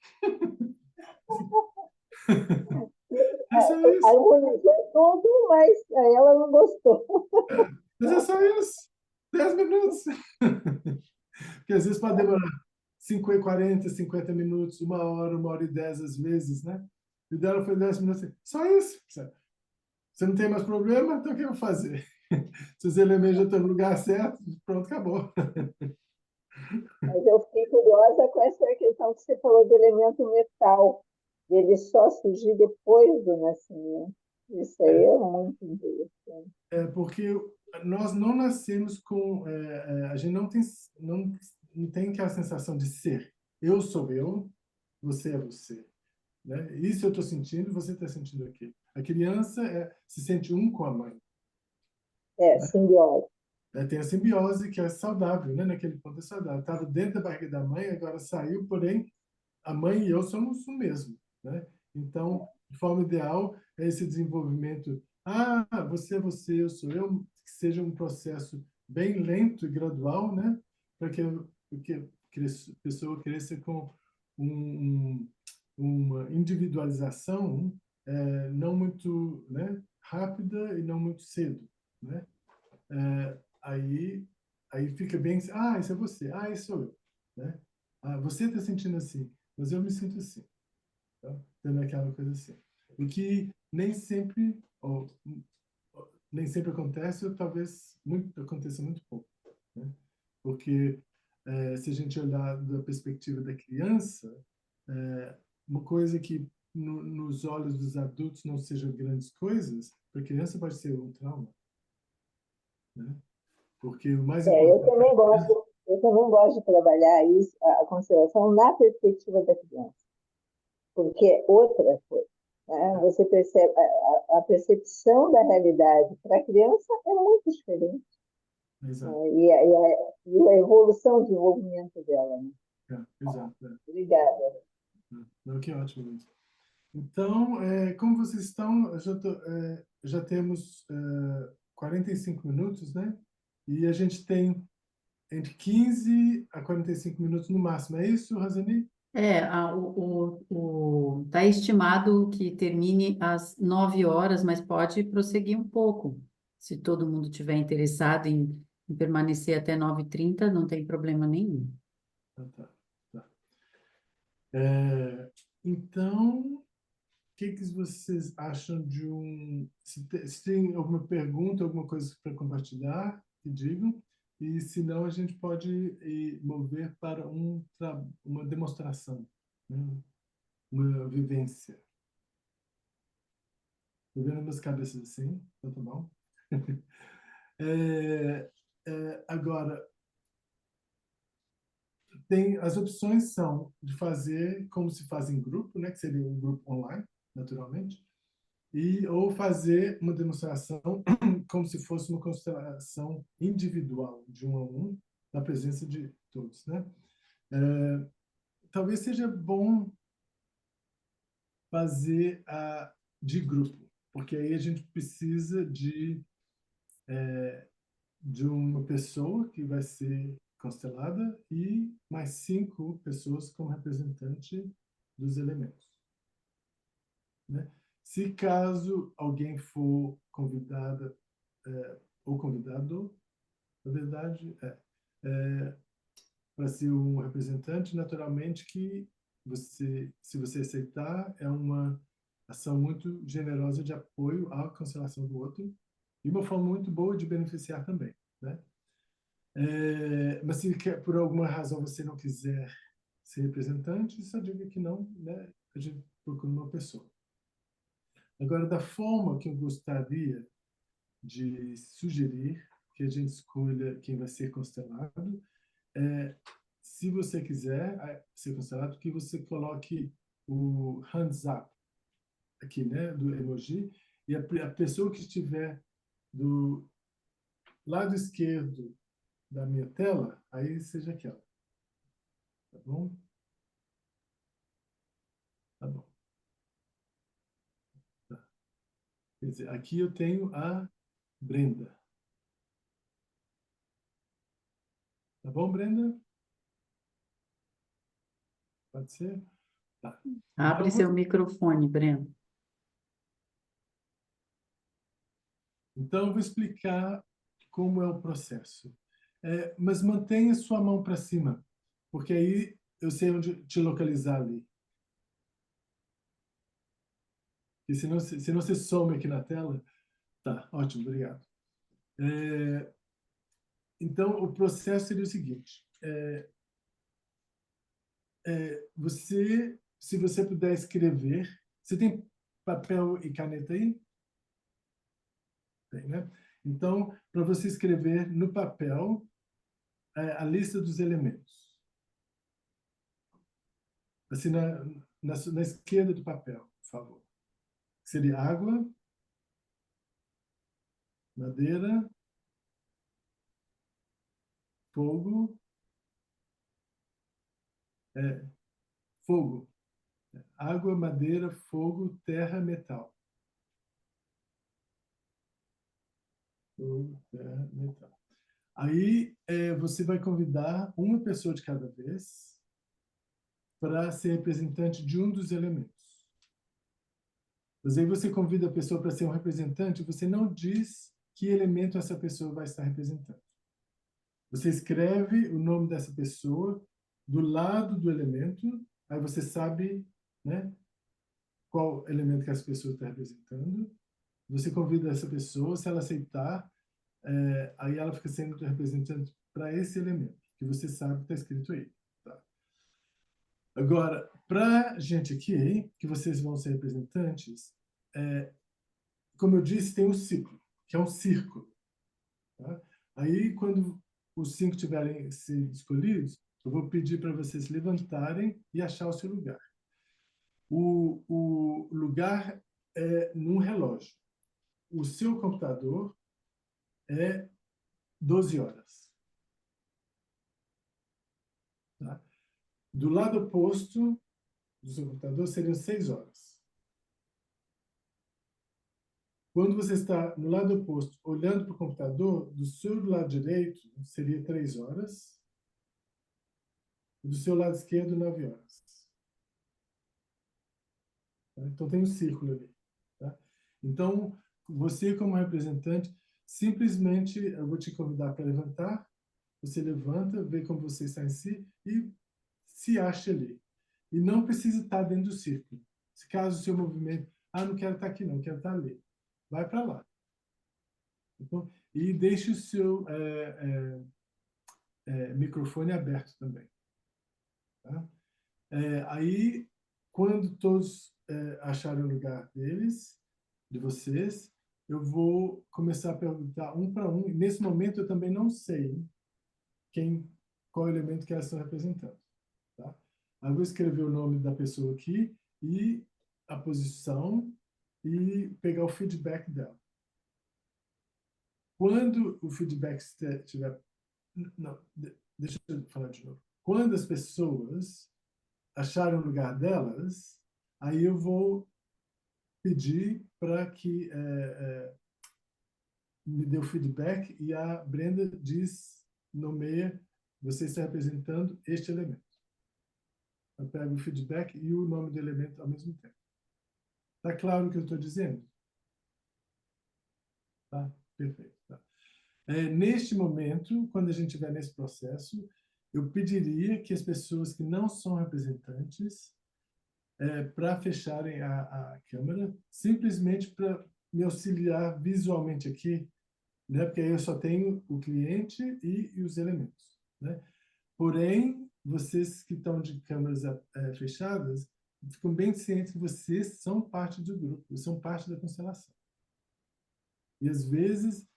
É só isso? Harmonizou tudo, mas ela não gostou. Mas é só isso. 10 minutos. Porque às vezes pode demorar 40, 50 minutos, 1 hora e 10 às vezes, né? E dela foi 10 minutos. Só isso. Você não tem mais problema? Então o que eu vou fazer? Se os elementos já estão no lugar certo, pronto, acabou. Mas eu fiquei curiosa com essa questão que você falou do elemento metal, ele só surgir depois do nascimento. Isso aí é muito interessante. Porque nós não nascemos com... a gente não tem aquela sensação de ser. Eu sou eu, você é você. Né? Isso eu estou sentindo, você está sentindo aquilo. A criança se sente um com a mãe. Simbiose. Tem a simbiose que é saudável, né? Naquele ponto é saudável. Estava dentro da barriga da mãe, agora saiu, porém a mãe e eu somos o mesmo, né? Então, de forma ideal, é esse desenvolvimento. Você é você, eu sou eu, que seja um processo bem lento e gradual, né? Para que a pessoa cresça com uma individualização não muito, né, rápida e não muito cedo, né? Aí fica bem, isso é você, isso sou eu, né? Você está sentindo assim, mas eu me sinto assim, tá? Tendo aquela coisa assim. O que nem sempre acontece, ou talvez aconteça muito pouco, né? Porque se a gente olhar da perspectiva da criança, uma coisa que nos olhos dos adultos não sejam grandes coisas, para a criança pode ser um trauma, né? Porque o mais Eu importante também gosto, de trabalhar isso, a constelação na perspectiva da criança, porque é outra coisa. Né? Você percebe, a percepção da realidade para a criança é muito diferente. exato, Né? E a evolução, o desenvolvimento dela. Né? exato. Obrigada. Não, que ótimo, Luiz. Então, como vocês estão, já temos 45 minutos, né? E a gente tem entre 15 a 45 minutos no máximo. É isso, Razani? Tá estimado que termine às 9 horas, mas pode prosseguir um pouco. Se todo mundo tiver interessado em permanecer até 9h30, não tem problema nenhum. Tá. Então, o que vocês acham de se tem alguma pergunta, alguma coisa para compartilhar, que digam. E se não, a gente pode mover para uma demonstração, né? Uma vivência. Estou vendo minhas cabeças assim, então tá bom. Agora, as opções são de fazer como se faz em grupo, né? Que seria um grupo online, naturalmente. Ou fazer uma demonstração como se fosse uma constelação individual, de um a um, na presença de todos, né? Talvez seja bom fazer de grupo, porque aí a gente precisa de uma pessoa que vai ser constelada e mais 5 pessoas como representante dos elementos, né? Se caso alguém for convidada ou convidado, na verdade, para ser um representante, naturalmente que se você aceitar, é uma ação muito generosa de apoio à cancelação do outro e uma forma muito boa de beneficiar também, né? Mas se por alguma razão você não quiser ser representante, só diga que não, né? A gente procura uma pessoa. Agora, da forma que eu gostaria de sugerir que a gente escolha quem vai ser constelado, se você quiser ser constelado, que você coloque o hands up aqui, né, do emoji, e a pessoa que estiver do lado esquerdo da minha tela, aí seja aquela. Tá bom? Tá bom. Tá. Quer dizer, aqui eu tenho a Brenda. Tá bom, Brenda? Pode ser? Tá. Abre Então, seu microfone, Breno. eu vou explicar como é o processo. Mas mantenha sua mão para cima, porque aí eu sei onde te localizar ali. E se não você some aqui na tela, tá, ótimo, obrigado. Então, o processo seria o seguinte. Se você puder escrever, você tem papel e caneta aí? Tem, né? Então, para você escrever no papel a lista dos elementos. Assim, na esquerda do papel, por favor. Seria água, madeira, fogo, fogo. Água, madeira, fogo, terra, metal. Fogo, terra, metal. Aí você vai convidar uma pessoa de cada vez para ser representante de um dos elementos. Mas aí você convida a pessoa para ser um representante, você não diz que elemento essa pessoa vai estar representando. Você escreve o nome dessa pessoa do lado do elemento, aí você sabe, né, qual elemento que essa pessoa está representando. Você convida essa pessoa, se ela aceitar, aí ela fica sendo representante para esse elemento, que você sabe que está escrito aí. Tá? Agora, para gente aqui, que vocês vão ser representantes, como eu disse, tem um ciclo, que é um círculo. Tá? Aí, quando os 5 tiverem sido escolhidos, eu vou pedir para vocês levantarem e achar o seu lugar. O lugar é num relógio. O seu computador é 12 horas. Tá? Do lado oposto do seu computador seriam 6 horas. Quando você está no lado oposto, olhando para o computador, do seu lado direito seria 3 horas. E do seu lado esquerdo, 9 horas. Tá? Então, tem um círculo ali. Tá? Então, você como representante, simplesmente eu vou te convidar para levantar. Você levanta, vê como você está em si e se acha ali. E não precisa estar dentro do círculo. Se caso o seu movimento, não quero estar aqui não, quero estar ali. Vai para lá. Então, e deixe o seu microfone aberto também. Tá? Aí, quando todos acharem o lugar deles, de vocês, eu vou começar a perguntar um para um. E nesse momento, eu também não sei qual elemento que elas estão representando. Tá? Aí eu vou escrever o nome da pessoa aqui e a posição e pegar o feedback dela. Quando o feedback estiver... Não, deixa eu falar de novo. Quando as pessoas acharem o lugar delas, aí eu vou pedir para que me dê o feedback e a Brenda nomeia, você está representando este elemento. Eu pego o feedback e o nome do elemento ao mesmo tempo. Está claro o que eu estou dizendo? Tá? Perfeito. Tá. Neste momento, quando a gente estiver nesse processo, eu pediria que as pessoas que não são representantes, para fecharem a câmera, simplesmente para me auxiliar visualmente aqui, né? Porque aí eu só tenho o cliente e os elementos, né? Porém, vocês que estão de câmeras fechadas, ficam bem cientes que vocês são parte do grupo, são parte da constelação. E às vezes,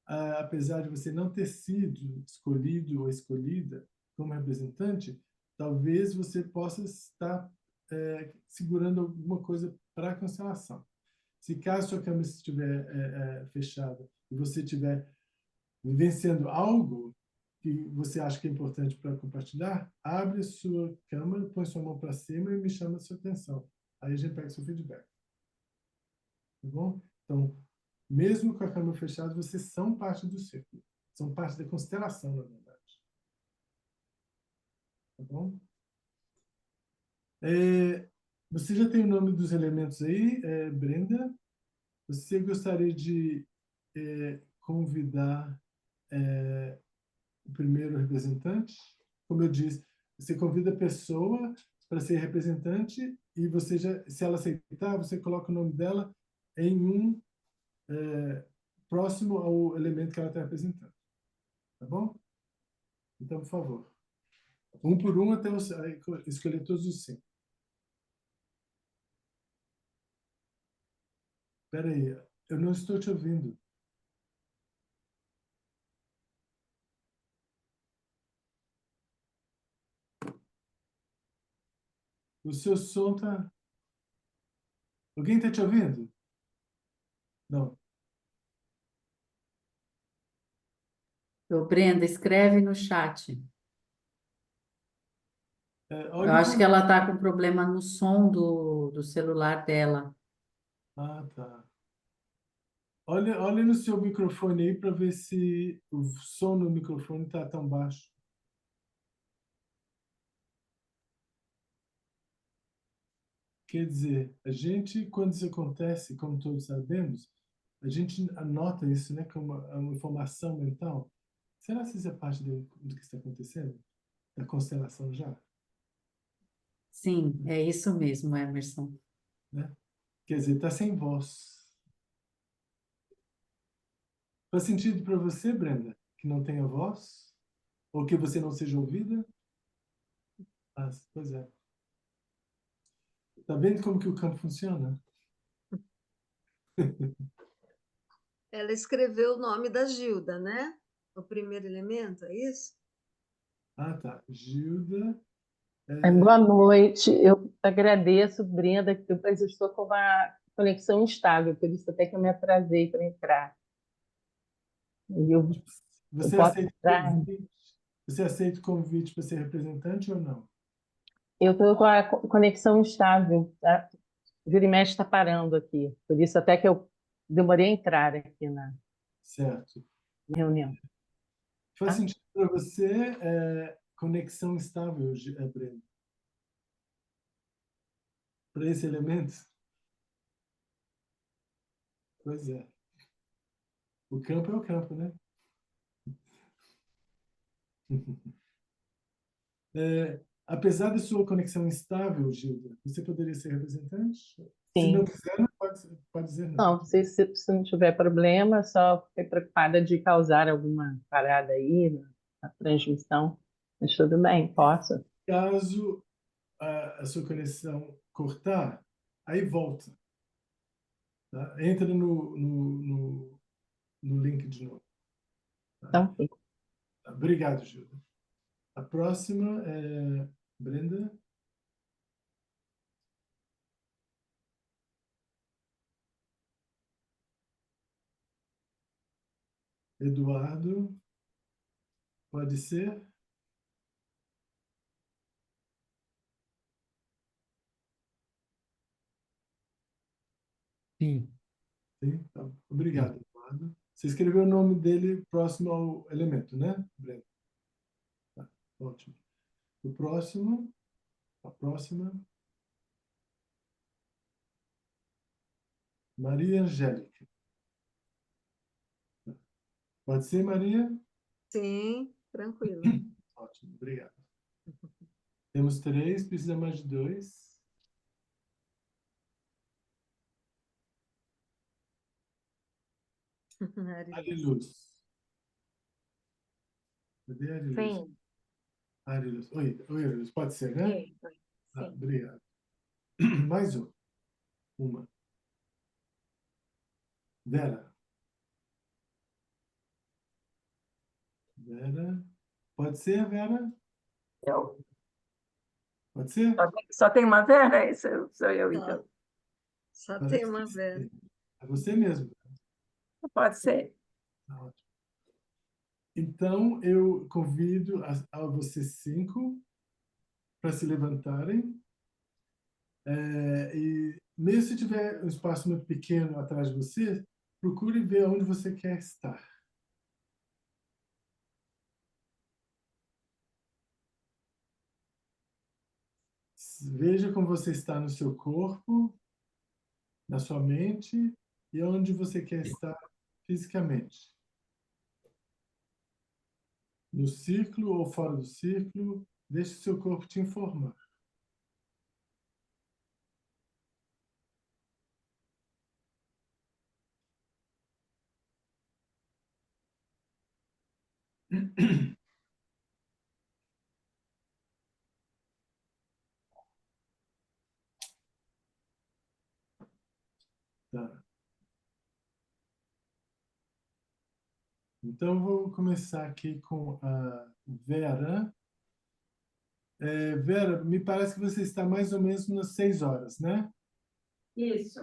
apesar de você não ter sido escolhido ou escolhida como representante, talvez você possa estar segurando alguma coisa para a constelação. Se caso sua câmera estiver fechada e você estiver vivenciando algo que você acha que é importante para compartilhar, abre sua câmera, põe sua mão para cima e me chama a sua atenção. Aí a gente pega seu feedback. Tá bom? Então, mesmo com a câmera fechada, vocês são parte do círculo. São parte da constelação, na verdade. Tá bom? Você já tem o nome dos elementos aí, Brenda? Você gostaria de convidar o primeiro representante? Como eu disse, você convida a pessoa para ser representante e você já, se ela aceitar, você coloca o nome dela em um próximo ao elemento que ela está representando. Tá bom? Então, por favor. Um por um até você escolher todos os 5. Espera aí, eu não estou te ouvindo. O seu som está... Alguém está te ouvindo? Não. Ô, Brenda, escreve no chat. Eu Olhe acho que para... ela está com problema no som do celular dela. Ah, tá. Olha no seu microfone aí para ver se o som no microfone está tão baixo. Quer dizer, a gente, quando isso acontece, como todos sabemos, a gente anota isso, né, como uma informação mental. Será que isso é parte do que está acontecendo? Da constelação já? Sim, é isso mesmo, Emerson. Né? Quer dizer, está sem voz. Faz sentido para você, Brenda, que não tenha voz? Ou que você não seja ouvida? Ah, pois é. Tá vendo como que o campo funciona? Ela escreveu o nome da Gilda, né? O primeiro elemento, é isso? Ah, tá. Gilda. Boa noite, eu agradeço, Brenda, que depois eu estou com uma conexão instável, por isso até que eu me atrasei para entrar. E eu Você posso aceita o entrar? convite? Você aceita o convite para ser representante ou não? Eu estou com a conexão instável, tá? Vira e mexe está parando aqui, por isso até que eu demorei a entrar aqui na Certo. reunião. Faz Tá? sentido para você conexão estável, Brenda? Para esse elemento? Pois é. O campo é o campo, né? Apesar da sua conexão instável, Gilda, você poderia ser representante? Se não Sim. quiser, não pode dizer não. Não, se não tiver problema, só fiquei preocupada de causar alguma parada aí na transmissão, mas tudo bem, posso. Caso a sua conexão cortar, aí volta. Tá? Entra no link de novo. Tá? Então, Obrigado, Gilda. A próxima é Brenda. Eduardo. Pode ser? Sim, Sim? Tá. Obrigado, Eduardo. Você escreveu o nome dele próximo ao elemento, né, Brenda? Tá. Ótimo. O próximo, a próxima, Maria Angélica. Pode ser, Maria? Sim, tranquilo. Ótimo, obrigado. Temos 3, precisa mais de 2. Ariluz. Cadê a Ariluz? Sim, Ariluz. Oi, Ariluz. Pode ser, né? sim, Ah, sim. obrigado. Mais um. Uma. Vera. Vera. Pode ser, Vera? Eu. Pode ser? Só tem uma Vera? Isso sou eu, Só, então. só tem Parece uma que vez. sim. É você mesmo. Pode ser. Tá ótimo. Então, eu convido a vocês 5 para se levantarem. E mesmo se tiver um espaço muito pequeno atrás de você, procure ver onde você quer estar. Veja como você está no seu corpo, na sua mente e onde você quer estar fisicamente. No círculo ou fora do círculo, Deixe o seu corpo te informar. Tá. Então, vou começar aqui com a Vera. Vera, me parece que você está mais ou menos nas 6 horas, né? Isso.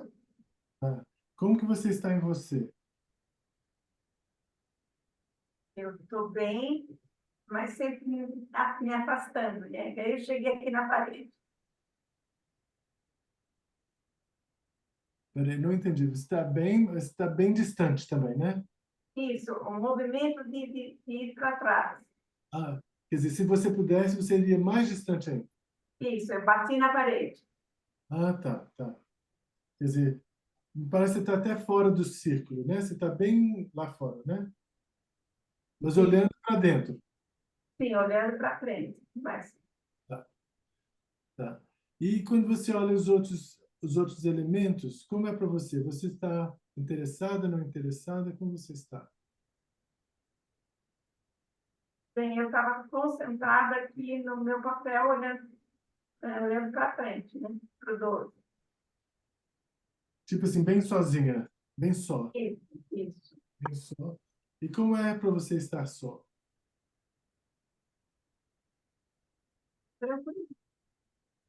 Como que você está em você? Eu estou bem, mas sempre me afastando, né? Aí eu cheguei aqui na parede. Peraí, não entendi. Você está bem distante também, né? Isso, um movimento de ir para trás. Ah, quer dizer, se você pudesse, você iria mais distante ainda. Isso, eu bati na parede. Ah, tá, tá. Quer dizer, me parece que você está até fora do círculo, né? Você está bem lá fora, né? Mas Sim, olhando para dentro. sim, olhando para frente. Mas Tá, tá. E quando você olha os outros elementos, como é para você? Você está interessada, não interessada? Como você está? bem, eu estava concentrada aqui no meu papel, olhando para frente, né? Para o 12. Tipo assim, bem sozinha, bem só, Isso. bem só. E como é para você estar só? Tranquilo.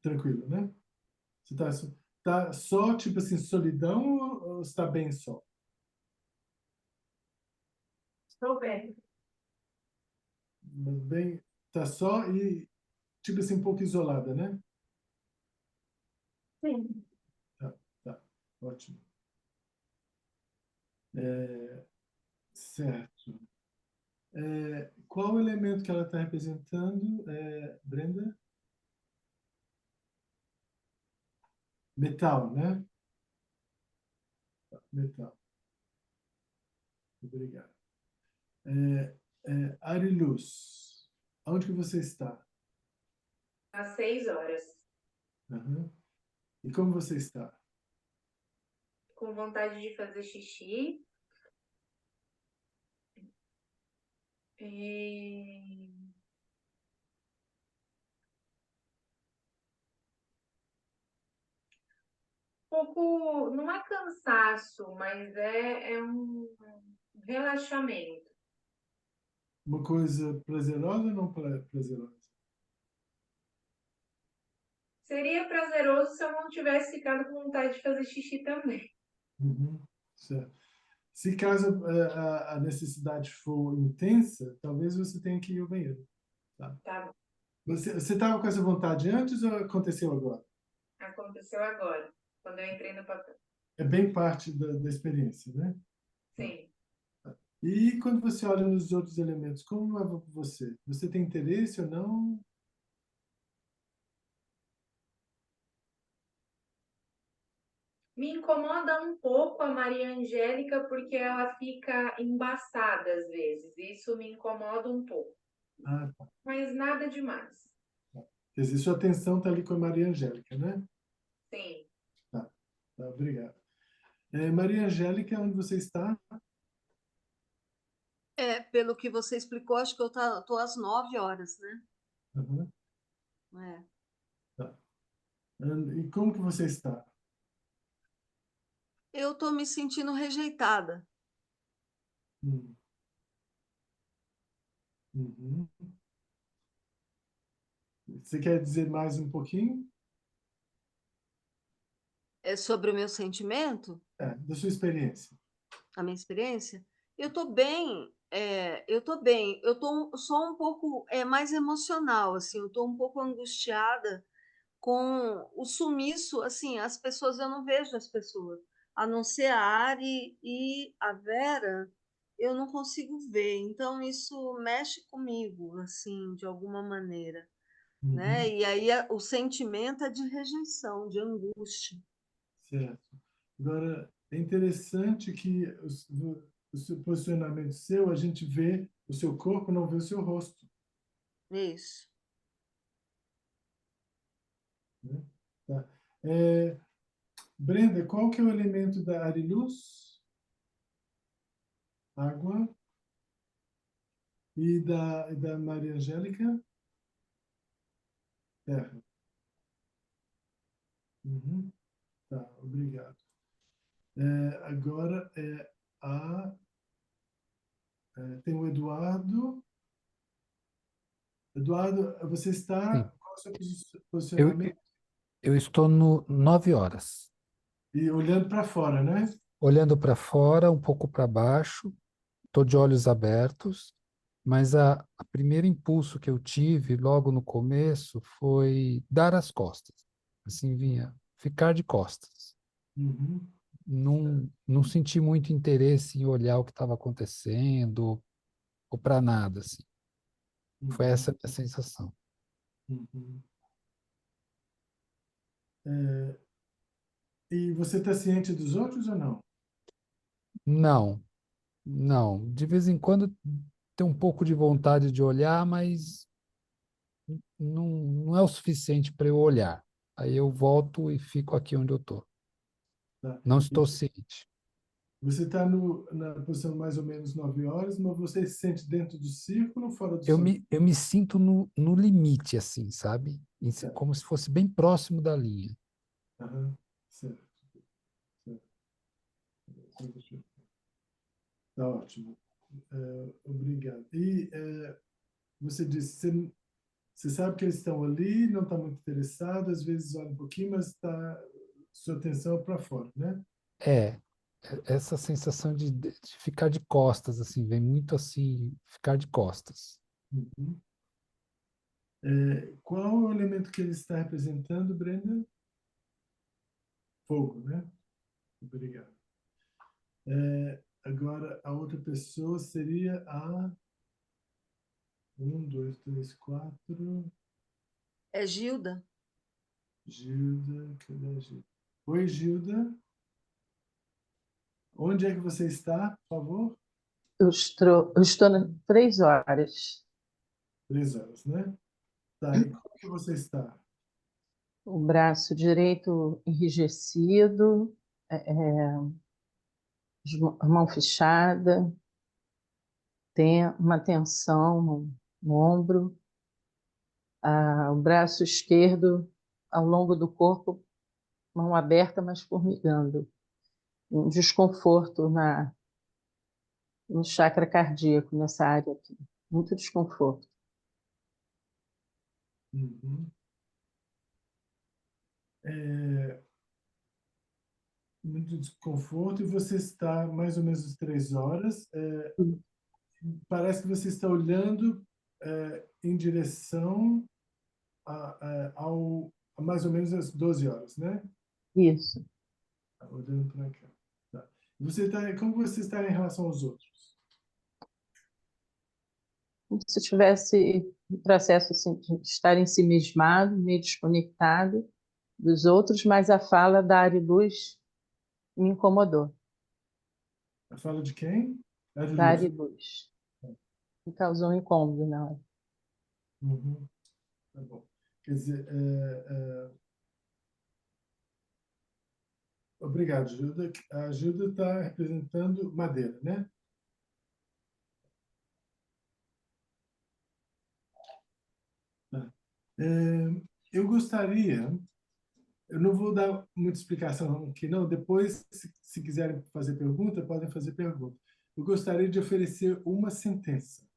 Tranquilo, né? Você tá só, tipo assim, solidão ou está bem só? Estou bem. Bem, tá só e, tipo assim, um pouco isolada, né? Sim. Tá, tá, ótimo. Certo. Qual o elemento que ela está representando, Brenda? Metal, né? Metal. Obrigado. Ariluz, onde que você está? Às 6 horas, Uhum. E como você está? com vontade de fazer xixi. E pouco, não é cansaço, mas é um relaxamento. Uma coisa prazerosa ou não prazerosa? Seria prazeroso se eu não tivesse ficado com vontade de fazer xixi também. Uhum. Certo. Se caso a necessidade for intensa, talvez você tenha que ir ao banheiro. Tá? Tá bom. Você estava com essa vontade antes ou aconteceu agora? Aconteceu agora, quando eu entrei no papel. É bem parte da experiência, né? Sim. E quando você olha nos outros elementos, como é você? Você tem interesse ou não? Me incomoda um pouco a Maria Angélica porque ela fica embaçada às vezes. Isso me incomoda um pouco. Ah, tá. Mas nada demais. Quer dizer, sua atenção está ali com a Maria Angélica, né? Sim. Tá, tá, obrigado. Maria Angélica, onde você está? Pelo que você explicou, acho que eu tô às 9 horas, né? Uhum, É. tá. E como que você está? Eu tô me sentindo rejeitada. Hum, uhum. Você quer dizer mais um pouquinho? É sobre o meu sentimento, Da sua experiência. a minha experiência. Eu tô bem, eu tô bem. Eu tô só um pouco mais emocional, assim. Eu tô um pouco angustiada com o sumiço, assim. As pessoas, eu não vejo as pessoas, a não ser a Ari e a Vera. Eu não consigo ver. Então isso mexe comigo, assim, de alguma maneira, né? Uhum, E aí o sentimento é de rejeição, de angústia. certo. Agora, é interessante que o seu posicionamento seu, a gente vê o seu corpo, não vê o seu rosto. Isso. né? Tá. É, Brenda, qual que é o elemento da Ariluz? Água. E da Maria Angélica? Terra. Uhum. Tá, obrigado. Agora tem o Eduardo. Eduardo, você está. Sim. Qual é o seu Eu, posicionamento? eu estou no 9 horas, E olhando para fora, né? olhando para fora, um pouco para baixo, estou de olhos abertos, mas a primeiro impulso que eu tive logo no começo foi dar as costas. Assim vinha, ficar de costas. Uhum. Não senti muito interesse em olhar o que estava acontecendo ou para nada, assim. Foi Uhum. essa a minha sensação. Uhum. É, e você está ciente dos outros ou não? Não, não. De vez em quando tem um pouco de vontade de olhar, mas não é o suficiente para eu olhar. Aí eu volto e fico aqui onde eu estou. Tá. Não E estou ciente. você está na posição mais ou menos 9 horas, mas você se sente dentro do círculo ou fora do Eu círculo? me, eu me sinto no limite, assim, sabe? Certo. Como se fosse bem próximo da linha. Aham. Certo. Certo. Tá ótimo. Obrigado. E você disse, você sabe que eles estão ali, não está muito interessado, às vezes olha um pouquinho, mas sua atenção é para fora, né? É, essa sensação de ficar de costas, assim, vem muito assim, ficar de costas. Uhum. Qual é o elemento que ele está representando, Brenda? Fogo, né? Obrigado. Agora, a outra pessoa seria a 1, 2, 3, 4. É Gilda? Gilda, cadê a Gilda? Oi, Gilda. Onde é que você está, por favor? Eu estou nas 3 horas. 3 horas, né? Tá, e como que você está? O braço direito enrijecido, a mão fechada, tem uma tensão no ombro, o braço esquerdo ao longo do corpo, mão aberta, mas formigando. Um desconforto no chakra cardíaco, nessa área aqui. Muito desconforto. Uhum. Muito desconforto, e você está mais ou menos 3 horas. Parece que você está olhando em direção a mais ou menos as 12 horas, né? Isso. Tá olhando para cá. Tá. Como você está em relação aos outros? Como se tivesse um processo assim, de estar ensimismado, meio desconectado dos outros, mas a fala da Ariluz me incomodou. A fala de quem? É de Da luz. Ariluz. Me causou um incômodo na hora. Uhum. Tá bom. Quer dizer, obrigado, Gilda. A Gilda está representando madeira, né? Tá. Eu gostaria, eu não vou dar muita explicação aqui, não. Depois, se quiserem fazer pergunta, podem fazer pergunta. Eu gostaria de oferecer uma sentença,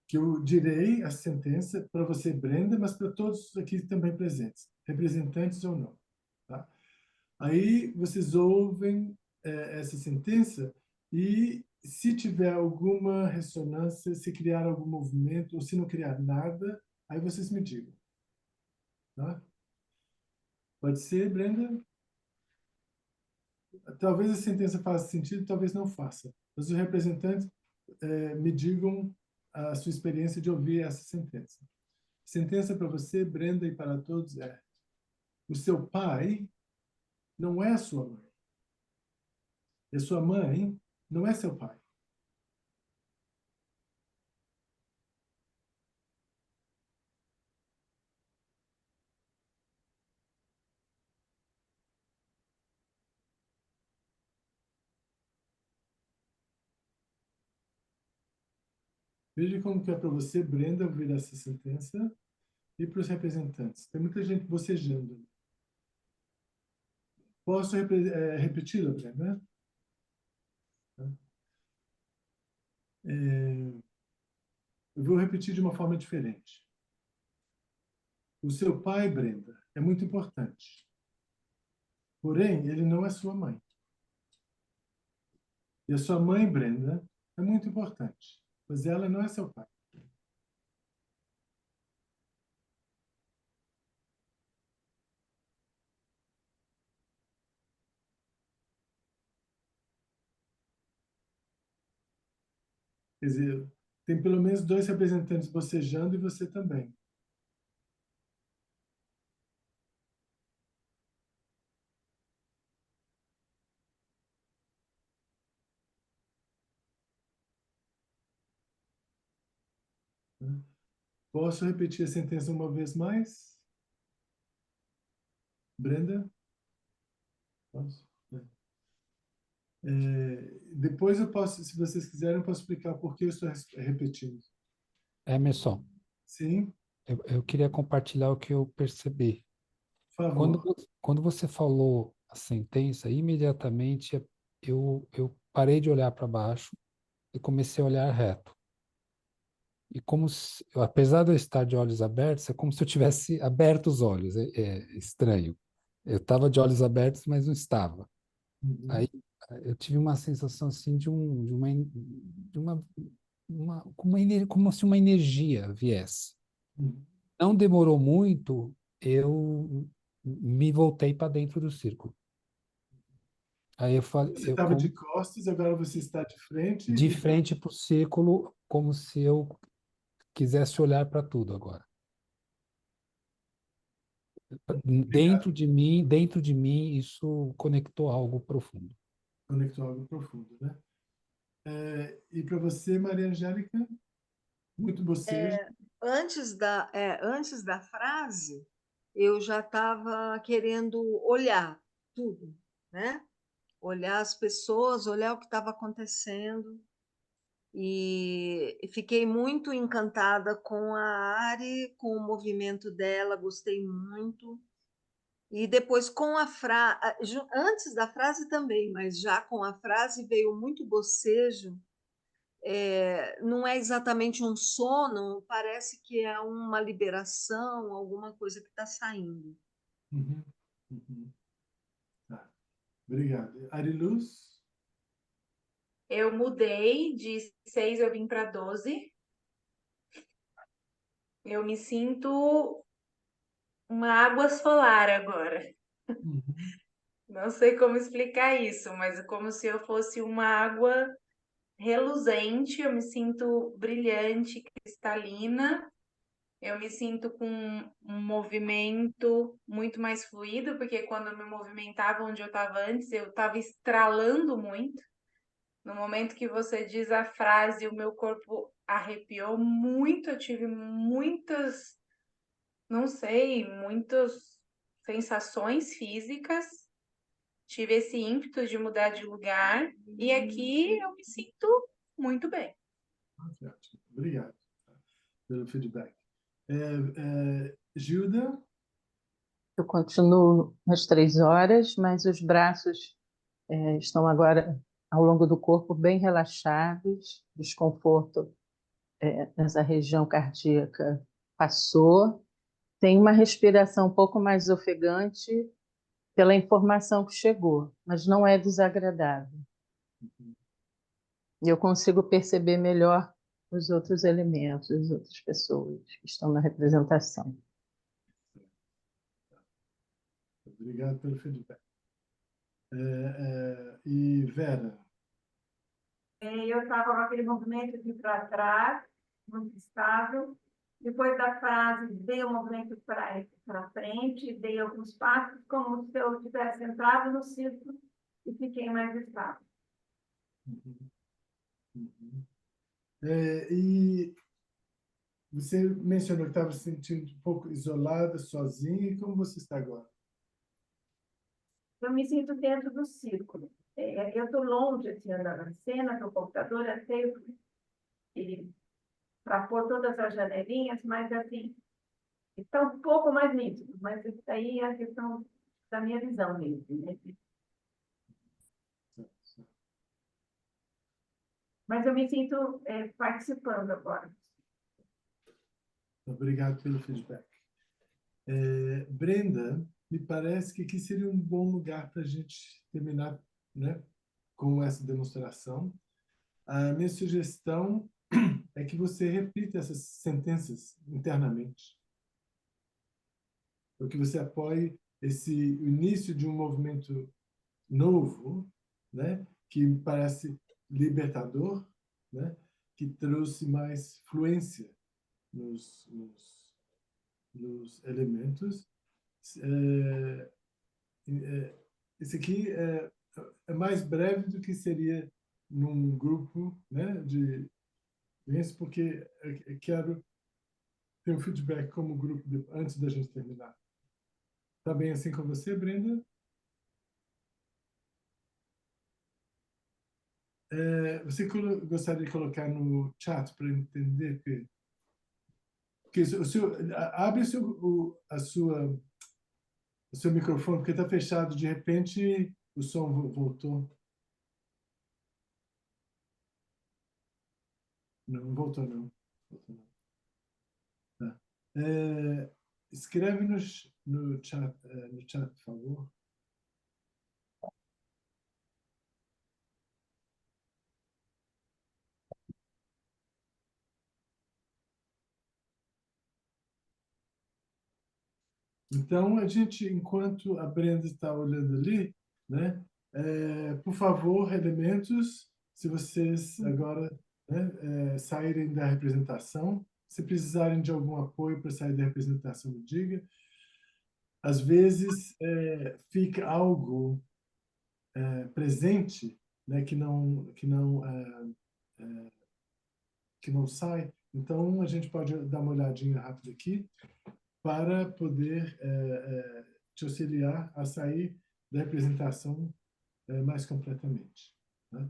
que eu direi a sentença para você, Brenda, mas para todos aqui também presentes, representantes ou não. Tá? Aí vocês ouvem essa sentença e, se tiver alguma ressonância, se criar algum movimento ou se não criar nada, aí vocês me digam. Tá? Pode ser, Brenda? Talvez a sentença faça sentido, talvez não faça. Mas os representantes me digam a sua experiência de ouvir essa sentença. Sentença para você, Brenda, e para todos é: o seu pai não é a sua mãe. E a sua mãe não é seu pai. Veja como que é para você, Brenda, ouvir essa sentença e para os representantes. Tem muita gente bocejando. Posso repeti-la, Brenda? Eu vou repetir de uma forma diferente. O seu pai, Brenda, é muito importante. Porém, ele não é sua mãe. E a sua mãe, Brenda, é muito importante. Mas ela não é seu pai. Quer dizer, tem pelo menos 2 representantes bocejando e você também. Posso repetir a sentença uma vez mais? Brenda? Posso? Depois eu posso, se vocês quiserem, eu posso explicar por que eu estou repetindo. Emerson, Sim, eu queria compartilhar o que eu percebi. por Quando, favor. quando você falou a sentença, imediatamente eu parei de olhar para baixo e comecei a olhar reto. E como se, apesar de eu estar de olhos abertos, é como se eu tivesse aberto os olhos. É estranho. Eu estava de olhos abertos, mas não estava. Uhum, Aí eu tive uma sensação assim como se uma energia viesse. uhum. Não demorou muito, eu me voltei para dentro do círculo. Aí eu falei, Você estava de costas, agora você está de frente de e frente para o círculo, como se eu quisesse olhar para tudo agora. obrigado. Dentro de mim, isso conectou algo profundo. Conectou algo profundo, né? E para você, Maria Angélica, muito bocejo. Antes da frase, eu já estava querendo olhar tudo, né? Olhar as pessoas, olhar o que estava acontecendo. E fiquei muito encantada com a Ari, com o movimento dela, gostei muito. E depois com a frase, antes da frase também, mas já com a frase veio muito bocejo. Não é exatamente um sono, parece que é uma liberação, alguma coisa que está saindo. Uhum, uhum. Tá. Obrigado. Ariluz? Eu mudei de 6, eu vim para 12. Eu me sinto uma água solar agora. Uhum, Não sei como explicar isso, mas é como se eu fosse uma água reluzente. Eu me sinto brilhante, cristalina. Eu me sinto com um movimento muito mais fluido, porque quando eu me movimentava onde eu estava antes, eu estava estralando muito. No momento que você diz a frase, o meu corpo arrepiou muito, eu tive muitas, não sei, muitas sensações físicas, tive esse ímpeto de mudar de lugar, e aqui eu me sinto muito bem. ótimo. Obrigado pelo feedback. Gilda? Eu continuo nas 3 horas, mas os braços estão agora ao longo do corpo bem relaxados, desconforto nessa região cardíaca passou. Tem uma respiração um pouco mais ofegante pela informação que chegou, mas não é desagradável. E eu consigo perceber melhor os outros elementos, as outras pessoas que estão na representação. Obrigado pelo feedback. E Vera? Eu estava com aquele movimento de para trás, muito estável. Depois da frase, dei um movimento para frente, dei alguns passos, como se eu tivesse entrado no círculo e fiquei mais estável. Uhum, uhum. E você mencionou que estava se sentindo um pouco isolada, sozinha, e como você está agora? Eu me sinto dentro do círculo. Eu estou longe, assim, da cena, do computador, até para pôr todas as janelinhas, mas assim, está um pouco mais nítido, mas isso aí é a questão da minha visão mesmo, né? Mas eu me sinto participando agora. Obrigado pelo feedback. Brenda, me parece que aqui seria um bom lugar para a gente terminar, né, com essa demonstração. A minha sugestão é que você repita essas sentenças internamente, para que você apoie o início de um movimento novo, né, que me parece libertador, né, que trouxe mais fluência nos elementos. Esse aqui é mais breve do que seria num grupo, né, de isso, porque eu quero ter um feedback como grupo antes da gente terminar. Tá bem assim com você, Brenda? Você gostaria de colocar no chat para entender que abre o seu microfone, porque está fechado. De repente, o som voltou. Não voltou, não. Voltou, não. Tá. Escreve no chat, por favor. Então, a gente, enquanto a Brenda está olhando ali, né, por favor, elementos, se vocês agora, né, saírem da representação, se precisarem de algum apoio para sair da representação, me diga. Às vezes, fica algo presente, né, que não sai. Então, a gente pode dar uma olhadinha rápida aqui para poder te auxiliar a sair da representação mais completamente, né?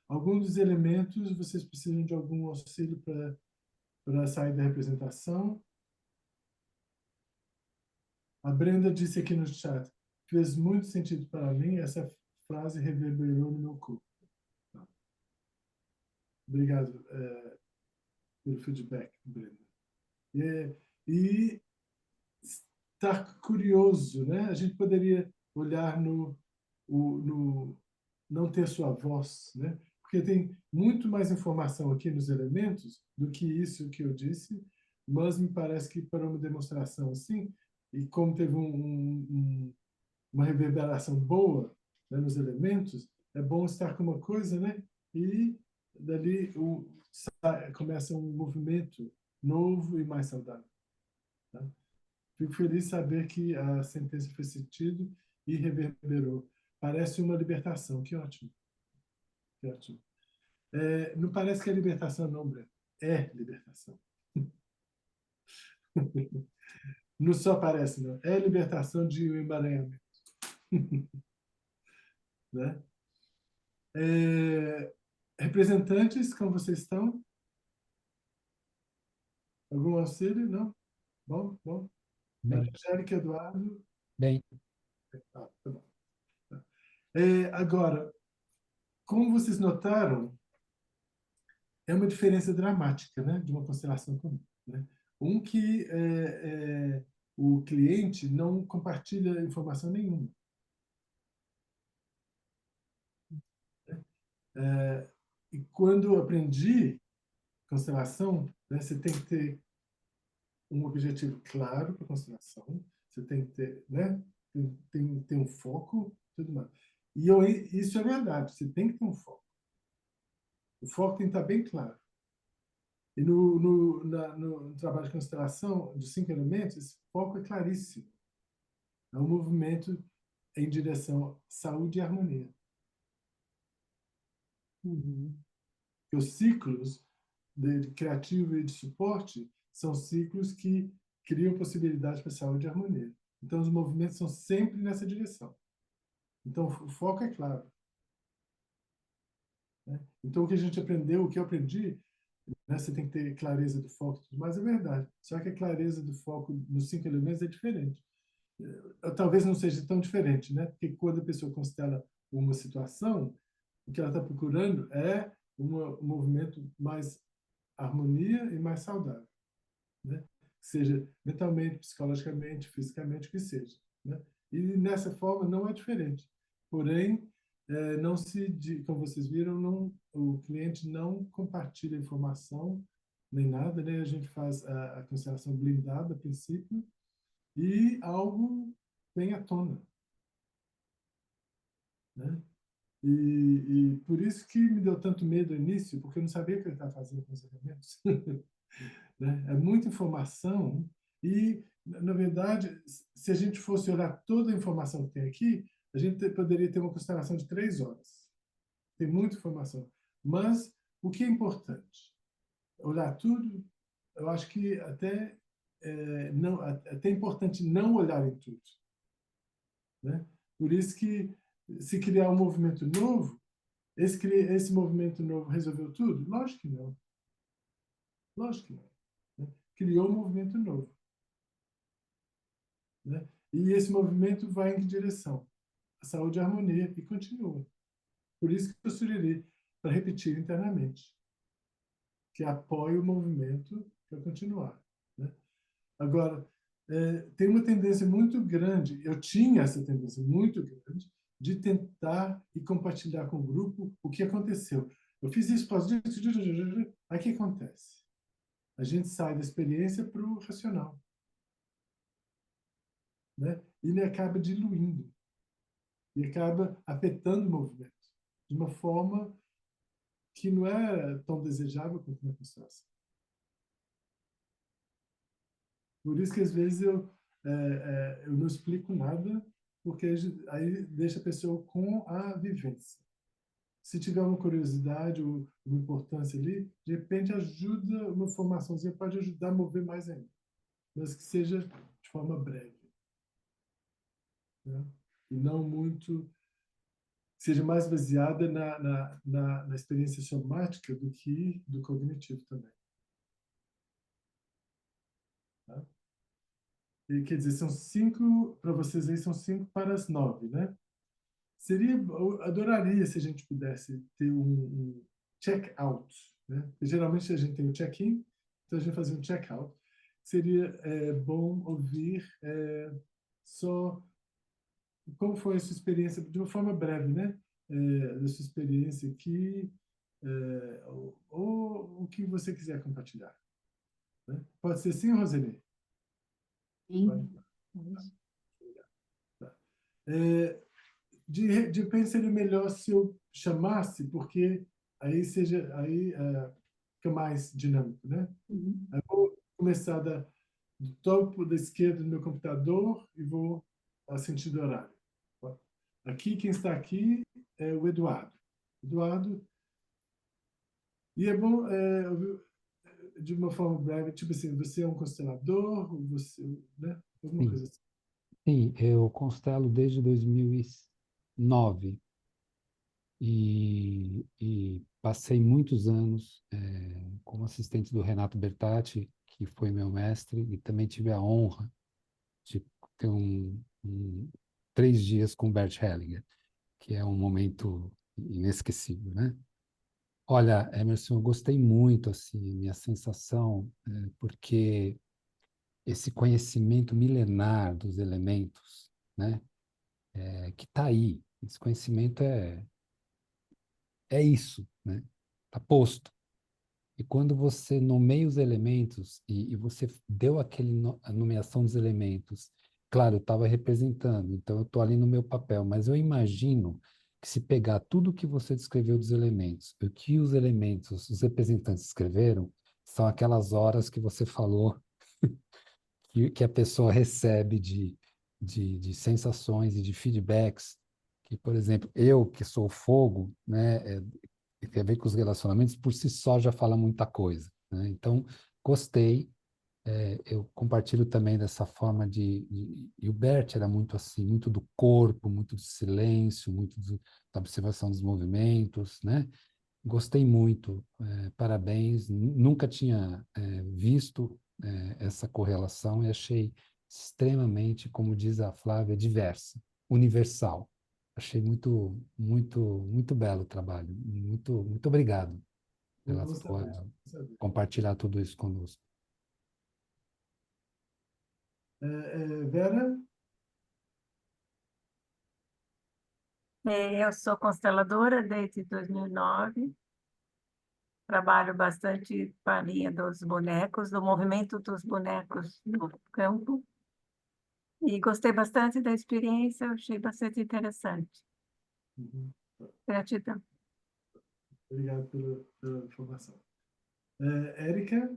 Alguns dos elementos vocês precisam de algum auxílio para sair da representação. A Brenda disse aqui no chat: fez muito sentido para mim, essa frase reverberou no meu corpo. Obrigado pelo feedback, Brenda. E estar curioso, né? A gente poderia olhar no não ter sua voz, né? Porque tem muito mais informação aqui nos elementos do que isso que eu disse, mas me parece que para uma demonstração assim, e como teve uma reverberação boa, né, nos elementos, é bom estar com uma coisa, né? E dali começa um movimento novo e mais saudável, tá? Fico feliz de saber que a sentença fez sentido e reverberou. Parece uma libertação. Que ótimo. Que ótimo. Não parece que é libertação, não, Breno. É libertação. Não só parece, não. É libertação de um emaranhamento. Né? Representantes, como vocês estão? Algum auxílio? Não? Bom, bom. Bem, Angélica, Eduardo? bem. Tá bom. Agora, como vocês notaram, é uma diferença dramática, né, de uma constelação comum, né? Que o cliente não compartilha informação nenhuma. E quando eu aprendi constelação, né, você tem que ter um objetivo claro para a constelação, você tem que ter, né, tem que ter um foco, tudo mais. E isso é verdade, você tem que ter um foco. O foco tem que estar bem claro. E no trabalho de constelação de 5 elementos, esse foco é claríssimo. É um movimento em direção à saúde e harmonia. E os ciclos de criativo e de suporte são ciclos que criam possibilidades para saúde e harmonia. Então, os movimentos são sempre nessa direção. Então, o foco é claro, né? Então, o que a gente aprendeu, o que eu aprendi, né? Você tem que ter clareza do foco, mas é verdade. Só que a clareza do foco nos 5 elementos é diferente. Talvez não seja tão diferente, né? Porque quando a pessoa constela uma situação, o que ela está procurando é um movimento mais harmonia e mais saudável, né? Seja mentalmente, psicologicamente, fisicamente, o que seja, né? E nessa forma não é diferente. Porém, não como vocês viram, o cliente não compartilha informação nem nada, né? A gente faz a constelação blindada a princípio e algo vem à tona, né? E por isso que me deu tanto medo no início, porque eu não sabia o que ele estava fazendo com os elementos. Né? É muita informação e, na verdade, se a gente fosse olhar toda a informação que tem aqui, a gente poderia ter uma constelação de 3 horas. Tem muita informação. Mas o que é importante? Olhar tudo, eu acho que até é importante não olhar em tudo, né? Por isso que, se criar um movimento novo, esse movimento novo resolveu tudo? Lógico que não. Lógico que não, né? Criou um movimento novo, né? E esse movimento vai em que direção? A saúde e a harmonia, e continua. Por isso que eu sugeri para repetir internamente, que apoia o movimento para continuar, né? Agora, tem uma tendência muito grande, eu tinha essa tendência muito grande, de tentar e compartilhar com o grupo o que aconteceu. Eu fiz isso, posso disso, aí o que acontece? A gente sai da experiência para o racional, né? E ele acaba diluindo, e acaba afetando o movimento de uma forma que não é tão desejável quanto na constelação. Por isso que às vezes eu não explico nada, porque aí deixa a pessoa com a vivência. Se tiver uma curiosidade ou uma importância ali, de repente ajuda, uma formaçãozinha pode ajudar a mover mais ainda, mas que seja de forma breve, né? E não muito, seja mais baseada na experiência somática do que do cognitivo também. Tá? E, quer dizer, são 5, para vocês aí, são 5 para as 9, né? Eu adoraria se a gente pudesse ter um check-out, né? Porque geralmente a gente tem o check-in, então a gente fazia um check-out. Seria bom ouvir só como foi a sua experiência, de uma forma breve, né? Da sua experiência aqui, ou o que você quiser compartilhar, né? Pode ser sim, Roseli? Sim. Tá. De repente seria melhor se eu chamasse, porque aí fica mais dinâmico, né? Uhum. Eu vou começar do topo da esquerda do meu computador e vou ao sentido horário. Aqui, quem está aqui é o Eduardo. Eduardo, e é bom, de uma forma breve, tipo assim, você é um constelador, você, né? Alguma Sim, coisa assim. sim, eu constelo desde 2009 e passei muitos anos como assistente do Renato Bertatti, que foi meu mestre, e também tive a honra de ter 3 dias com Bert Hellinger, que é um momento inesquecível, né? Olha, Emerson, eu gostei muito, assim, minha sensação, porque esse conhecimento milenar dos elementos, né, que está aí, esse conhecimento é isso, né? Está posto. E quando você nomeia os elementos e você deu a nomeação dos elementos, claro, eu estava representando, então eu estou ali no meu papel, mas eu imagino que se pegar tudo o que você descreveu dos elementos, o que os elementos, os representantes escreveram, são aquelas horas que você falou que a pessoa recebe de sensações e de feedbacks, que, por exemplo, eu que sou fogo, né, tem a ver com os relacionamentos, por si só já fala muita coisa, né? Então, gostei. Eu compartilho também dessa forma e o Bert era muito assim, muito do corpo, muito do silêncio, muito da observação dos movimentos, né? Gostei muito, parabéns. Nunca tinha visto essa correlação e achei extremamente, como diz a Flávia, diversa, universal. Achei muito, muito, muito belo o trabalho. Muito, muito obrigado pela Vamos sua saber. Vamos saber. compartilhar tudo isso conosco. Vera? Eu sou consteladora desde 2009. Trabalho bastante com a linha dos bonecos, do movimento dos bonecos no campo. E gostei bastante da experiência, achei bastante interessante. Uhum. Gratidão. Obrigado pela informação. Érica?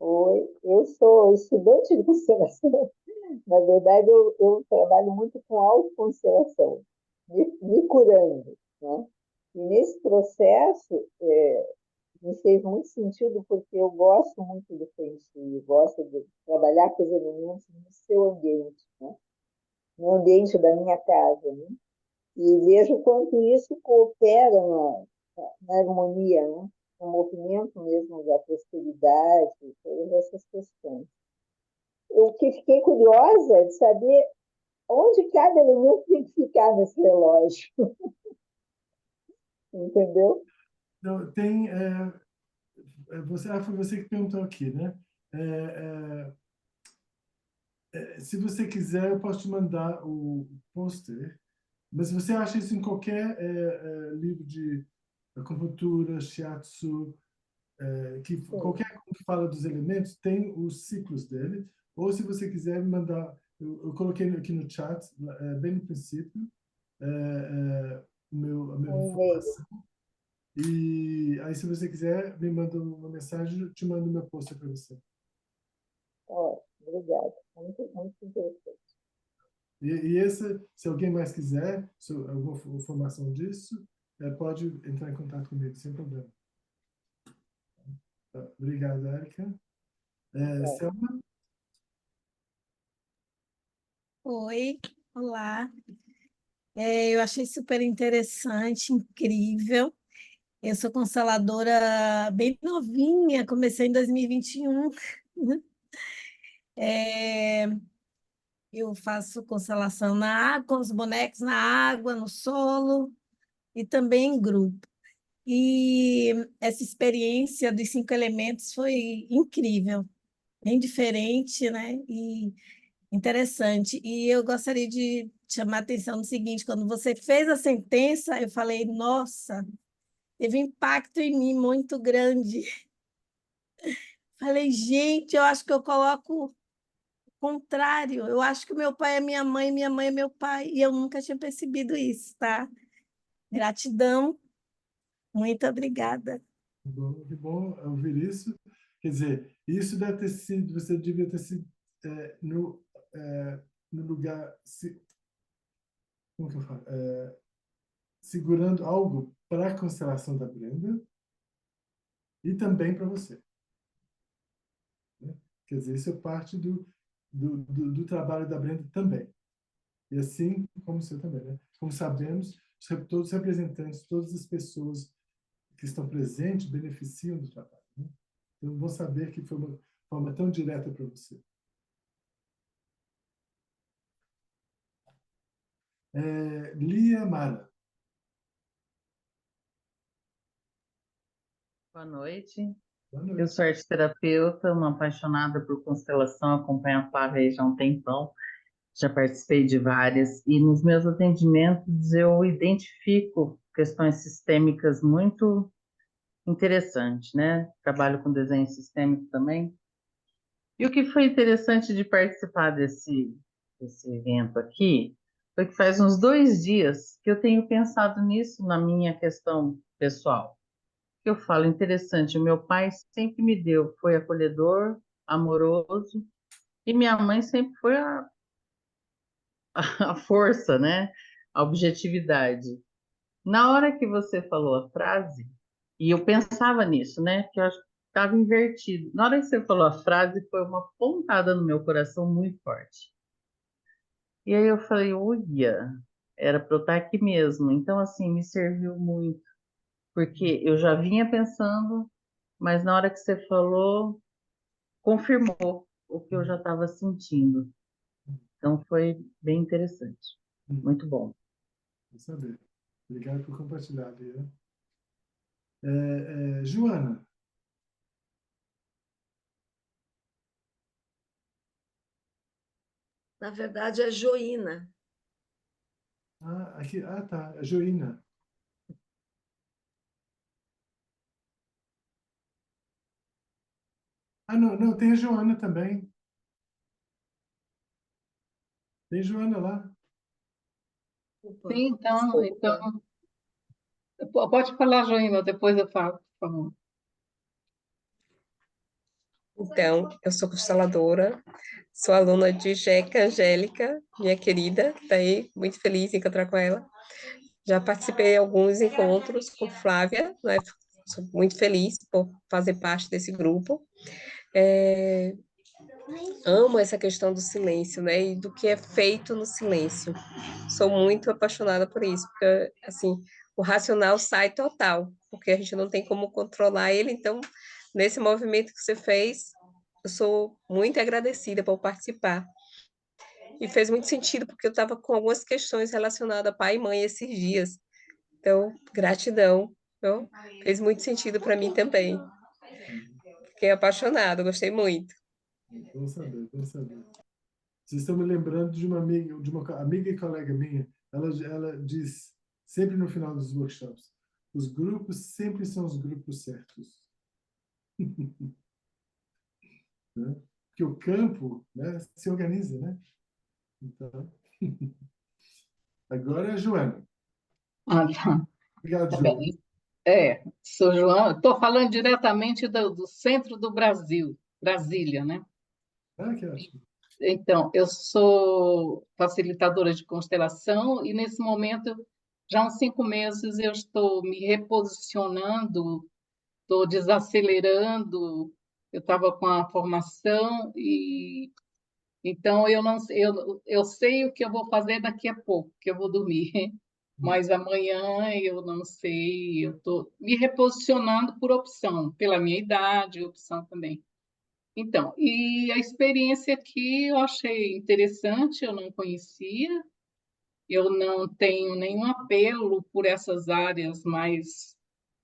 Oi, eu sou estudante de constelação. Na verdade, eu trabalho muito com autoconstelação, me curando, né? E nesse processo, me fez muito sentido, porque eu gosto muito do Feng Shui, gosto de trabalhar com os elementos no seu ambiente, né? No ambiente da minha casa, né? E vejo quanto isso coopera na harmonia, né? No movimento mesmo da prosperidade, todas essas questões. Eu que fiquei curiosa de saber onde cada elemento tem que ficar nesse relógio, entendeu? Não, foi você que perguntou aqui, né? É, se você quiser, eu posso te mandar o pôster, mas você acha isso em qualquer livro de acupuntura, shiatsu, Sim. qualquer um que fala dos elementos tem os ciclos dele, ou se você quiser me mandar, eu coloquei aqui no chat, bem no princípio, a minha Um e-mail. informação, e aí se você quiser, me manda uma mensagem, eu te mando o meu post para você. Ó, obrigada. Muito, muito interessante. E esse, se alguém mais quiser alguma informação disso, pode entrar em contato comigo, sem problema. Tá. Obrigado, Érica. Obrigada. Selma? Oi, olá. Eu achei super interessante, incrível. Eu sou consteladora bem novinha, comecei em 2021. É, eu faço constelação na água, com os bonecos na água, no solo e também em grupo. E essa experiência dos 5 elementos foi incrível, bem diferente, né? E interessante. E eu gostaria de chamar a atenção no seguinte: quando você fez a sentença, eu falei, nossa, teve um impacto em mim muito grande. Falei, gente, eu acho que eu coloco o contrário. Eu acho que o meu pai é minha mãe é meu pai. E eu nunca tinha percebido isso, tá? Gratidão, muito obrigada. Que bom ouvir isso. Quer dizer, isso deve ter sido, você devia ter sido no lugar, como que eu falo? Segurando algo para a constelação da Brenda e também para você. Né? Quer dizer, isso é parte do trabalho da Brenda também. E assim como o seu também, né? Como sabemos, todos os representantes, todas as pessoas que estão presentes beneficiam do trabalho. Né? Então, vou saber que foi uma forma tão direta para você. Lia Mara. Boa noite. Boa Eu noite. sou arteterapeuta, uma apaixonada por constelação, acompanho a Flávia aí já há um tempão, já participei de várias, e nos meus atendimentos eu identifico questões sistêmicas muito interessantes, né? Trabalho com desenho sistêmico também. E o que foi interessante de participar desse evento aqui foi que faz uns 2 dias que eu tenho pensado nisso na minha questão pessoal. Eu falo interessante, o meu pai sempre me deu, foi acolhedor, amoroso, e minha mãe sempre foi a força, né? A objetividade. Na hora que você falou a frase, e eu pensava nisso, né? Que eu acho que estava invertido. Na hora que você falou a frase, foi uma pontada no meu coração muito forte. E aí eu falei, olha, era para eu estar aqui mesmo. Então, assim, me serviu muito, porque eu já vinha pensando, mas na hora que você falou, confirmou o que eu já estava sentindo. Então, foi bem interessante. Muito bom. Vou saber. Obrigado por compartilhar, Vira. Joana. Na verdade, é Joína. Aqui, tá. A Joína. Não, não, tem a Joana também. Tem Joana lá. Opa, Sim, então, desculpa. pode falar, Joína, depois eu falo, por favor. Então, eu sou consteladora, sou aluna de Jeca Angélica, minha querida, que está aí, muito feliz em encontrar com ela. Já participei de alguns encontros com Flávia, né? Sou muito feliz por fazer parte desse grupo. Amo essa questão do silêncio, né? E do que é feito no silêncio. Sou muito apaixonada por isso, porque, assim, o racional sai total, porque a gente não tem como controlar ele. Então, nesse movimento que você fez, eu sou muito agradecida por participar. E fez muito sentido, porque eu estava com algumas questões relacionadas a pai e mãe esses dias. Então, gratidão. Então, fez muito sentido para mim também. Fiquei apaixonada, gostei muito. Vou saber, vou saber. Vocês estão me lembrando de uma amiga e colega minha. Ela diz sempre no final dos workshops: os grupos sempre são os grupos certos. Né? Porque o campo, né, se organiza, né? Então, agora é a Joana. Tá. Obrigado, Tá Joana. bem. Sou Joana, estou falando diretamente do centro do Brasil, Brasília, né? Que ótimo. Então, eu sou facilitadora de constelação e, nesse momento, já há uns 5 meses, eu estou me reposicionando, estou desacelerando. Eu estava com a formação e, então, eu não, eu sei o que eu vou fazer daqui a pouco, que eu vou dormir. Mas amanhã eu não sei, eu estou me reposicionando por opção, pela minha idade, opção também. Então, e a experiência aqui eu achei interessante, eu não conhecia, eu não tenho nenhum apelo por essas áreas mais,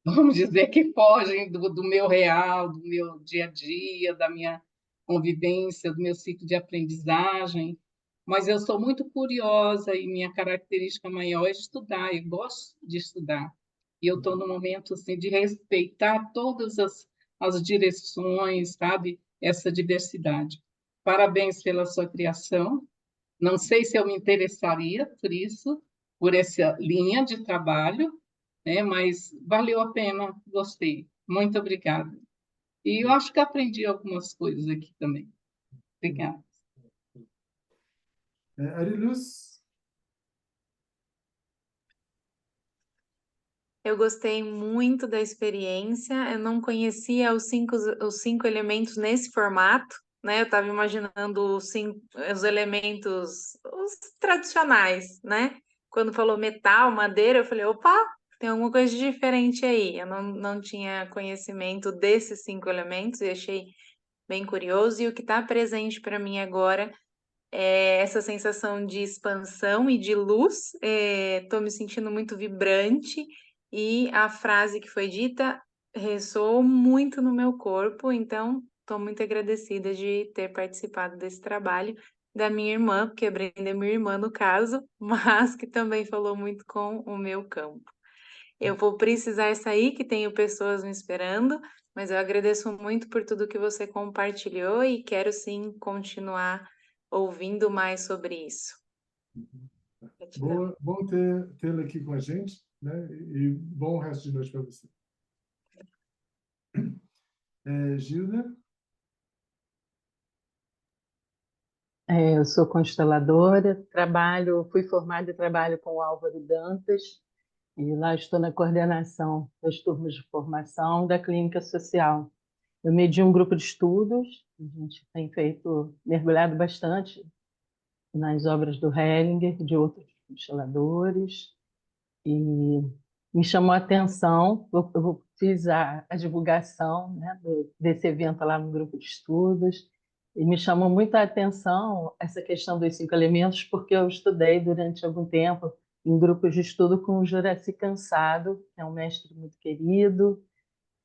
vamos dizer, que fogem do meu real, do meu dia a dia, da minha convivência, do meu ciclo de aprendizagem, mas eu sou muito curiosa e minha característica maior é estudar, eu gosto de estudar. E eu estou no momento assim, de respeitar todas as direções, sabe? Essa diversidade. Parabéns pela sua criação. Não sei se eu me interessaria por isso, por essa linha de trabalho, né? Mas valeu a pena, gostei. Muito obrigada. E eu acho que aprendi algumas coisas aqui também. Obrigada. Ariluz. Eu gostei muito da experiência. Eu não conhecia os cinco elementos nesse formato, né? Eu estava imaginando os elementos, os tradicionais, né? Quando falou metal, madeira, eu falei, opa, tem alguma coisa de diferente aí. Eu não tinha conhecimento desses 5 elementos e achei bem curioso. E o que está presente para mim agora é essa sensação de expansão e de luz. Estou me sentindo muito vibrante e a frase que foi dita ressoou muito no meu corpo, então estou muito agradecida de ter participado desse trabalho da minha irmã, porque a Brenda é minha irmã no caso, mas que também falou muito com o meu campo. Eu vou precisar sair, que tenho pessoas me esperando, mas eu agradeço muito por tudo que você compartilhou e quero sim continuar ouvindo mais sobre isso. Gratidão. Bom tê-la aqui com a gente, né? E bom resto de noite para você. Gilda? Eu sou consteladora, fui formada e trabalho com o Álvaro Dantas, e lá estou na coordenação das turmas de formação da clínica social. Eu medi um grupo de estudos, a gente tem mergulhado bastante nas obras do Hellinger, de outros mochiladores, e me chamou a atenção, fiz a divulgação, né, desse evento lá no grupo de estudos, e me chamou muito a atenção essa questão dos 5 elementos, porque eu estudei durante algum tempo em grupos de estudo com o Juraci Cansado, que é um mestre muito querido,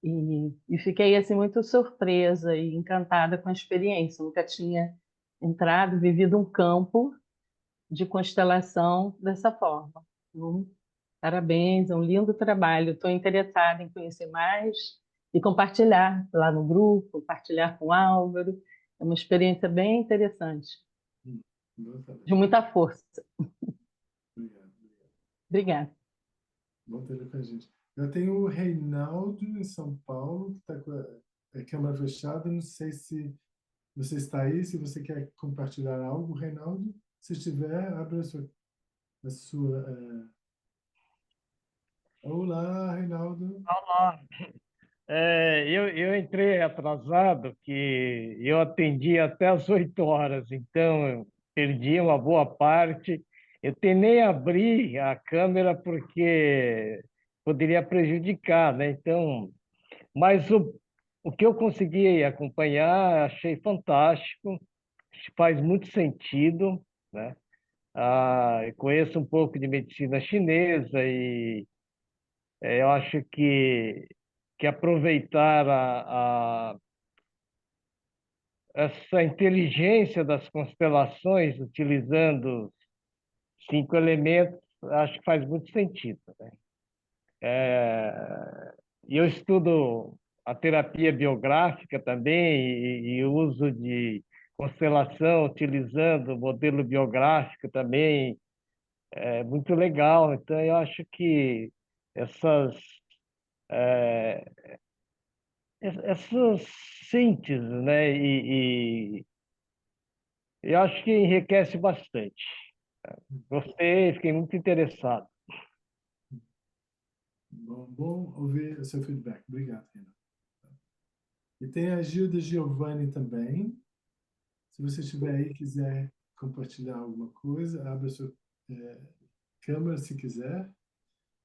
e fiquei assim muito surpresa e encantada com a experiência. Eu nunca tinha entrado, vivido um campo de constelação dessa forma. Então, parabéns, é um lindo trabalho. Estou interessada em conhecer mais e compartilhar lá no grupo, compartilhar com o Álvaro. É uma experiência bem interessante, Bom saber. de muita força. Obrigado. Obrigada. Bom ter com a gente. Eu tenho o Reinaldo em São Paulo, que está com a câmera fechada. Não sei se você está aí, se você quer compartilhar algo, Reinaldo. Se estiver, abra a sua. Olá, Reinaldo. Olá. Eu entrei atrasado, que eu atendi até às 8 horas, então eu perdi uma boa parte. Eu tentei abrir a câmera porque poderia prejudicar, né? Então, mas o que eu consegui acompanhar, achei fantástico, faz muito sentido, né? Eu conheço um pouco de medicina chinesa e eu acho que aproveitar essa inteligência das constelações utilizando 5 elementos, acho que faz muito sentido, né? E eu estudo a terapia biográfica também e o uso de constelação utilizando o modelo biográfico também é muito legal. Então, eu acho que essas essas sínteses, né? E eu acho que enriquece bastante. Gostei, fiquei muito interessado. Bom ouvir o seu feedback. Obrigado, Renan. E tem a Gilda Giovanni também. Se você estiver aí e quiser compartilhar alguma coisa, abra a sua câmera se quiser.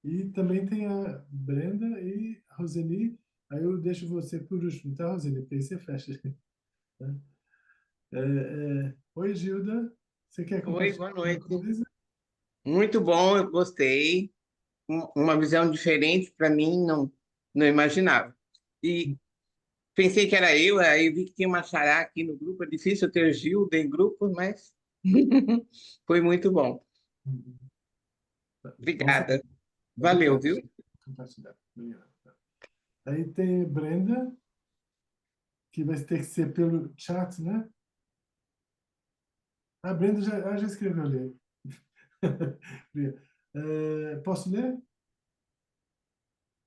E também tem a Brenda e a Roseli. Aí eu deixo você por último, tá, Roseli? Porque aí você fecha. Né? Oi, Gilda. Você quer Oi, compartilhar boa alguma noite. coisa? Muito bom, eu gostei. Uma visão diferente para mim, não imaginava. E pensei que era eu, aí vi que tinha uma xará aqui no grupo. É difícil ter Gilda em grupo, mas foi muito bom. Bom Obrigada. saber. Valeu, Obrigado viu? por compartilhar. Obrigado. Aí tem Brenda, que vai ter que ser pelo chat, né? A Brenda já escreveu ali. Posso ler?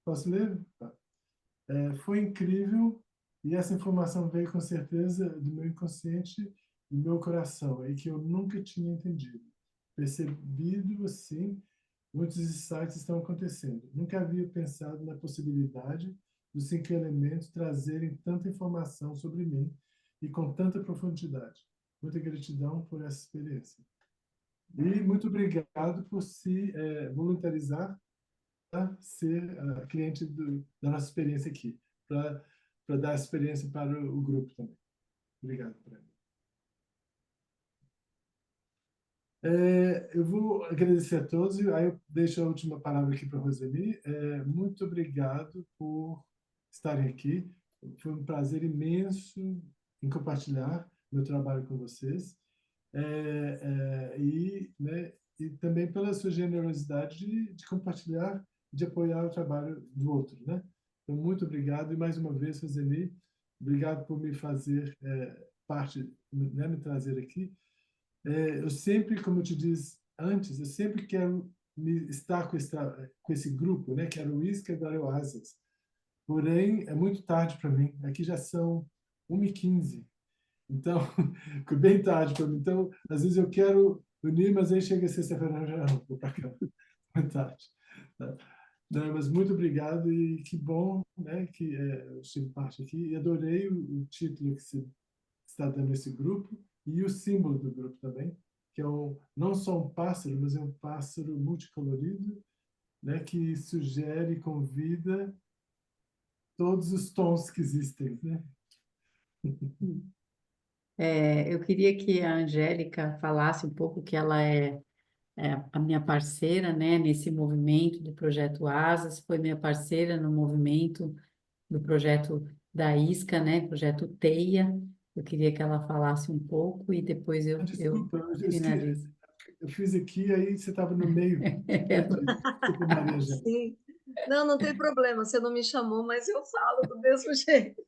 Posso ler? Tá. Foi incrível e essa informação veio com certeza do meu inconsciente, do meu coração, e que eu nunca tinha entendido. Percebido assim, muitos insights estão acontecendo. Nunca havia pensado na possibilidade dos 5 elementos trazerem tanta informação sobre mim e com tanta profundidade. Muita gratidão por essa experiência. E muito obrigado por se voluntarizar a ser cliente da nossa experiência aqui, para dar experiência para o grupo também. Obrigado, Breno. Eu vou agradecer a todos, e aí eu deixo a última palavra aqui para a Roseli. Muito obrigado por estarem aqui. Foi um prazer imenso em compartilhar meu trabalho com vocês. E também pela sua generosidade de compartilhar, de apoiar o trabalho do outro, né? Então, muito obrigado. E mais uma vez, Roseli, obrigado por me fazer parte, né, me trazer aqui. Eu sempre, como eu te disse antes, eu sempre quero estar com esse grupo, né? Quero o Isca da Oasis. Porém, é muito tarde para mim. Aqui já são 1h15. Então, ficou bem tarde para mim. Então, às vezes eu quero unir, mas aí chega sexta-feira, já não vou para cá. Muito tarde. Não, mas muito obrigado e que bom, né, que eu estive parte aqui. E adorei o título que você está dando esse grupo e o símbolo do grupo também. que é não só um pássaro, mas é um pássaro multicolorido, né, que sugere, convida todos os tons que existem, né? Eu queria que a Angélica falasse um pouco que ela é a minha parceira, né, nesse movimento do Projeto Asas, foi minha parceira no movimento do projeto da Isca, né, projeto Teia. Eu queria que ela falasse um pouco e depois eu Desculpa, finalizo. eu fiz aqui, aí você estava no meio. Desculpa, Maria Angélica. Sim. Não, não tem problema, você não me chamou, mas eu falo do mesmo jeito.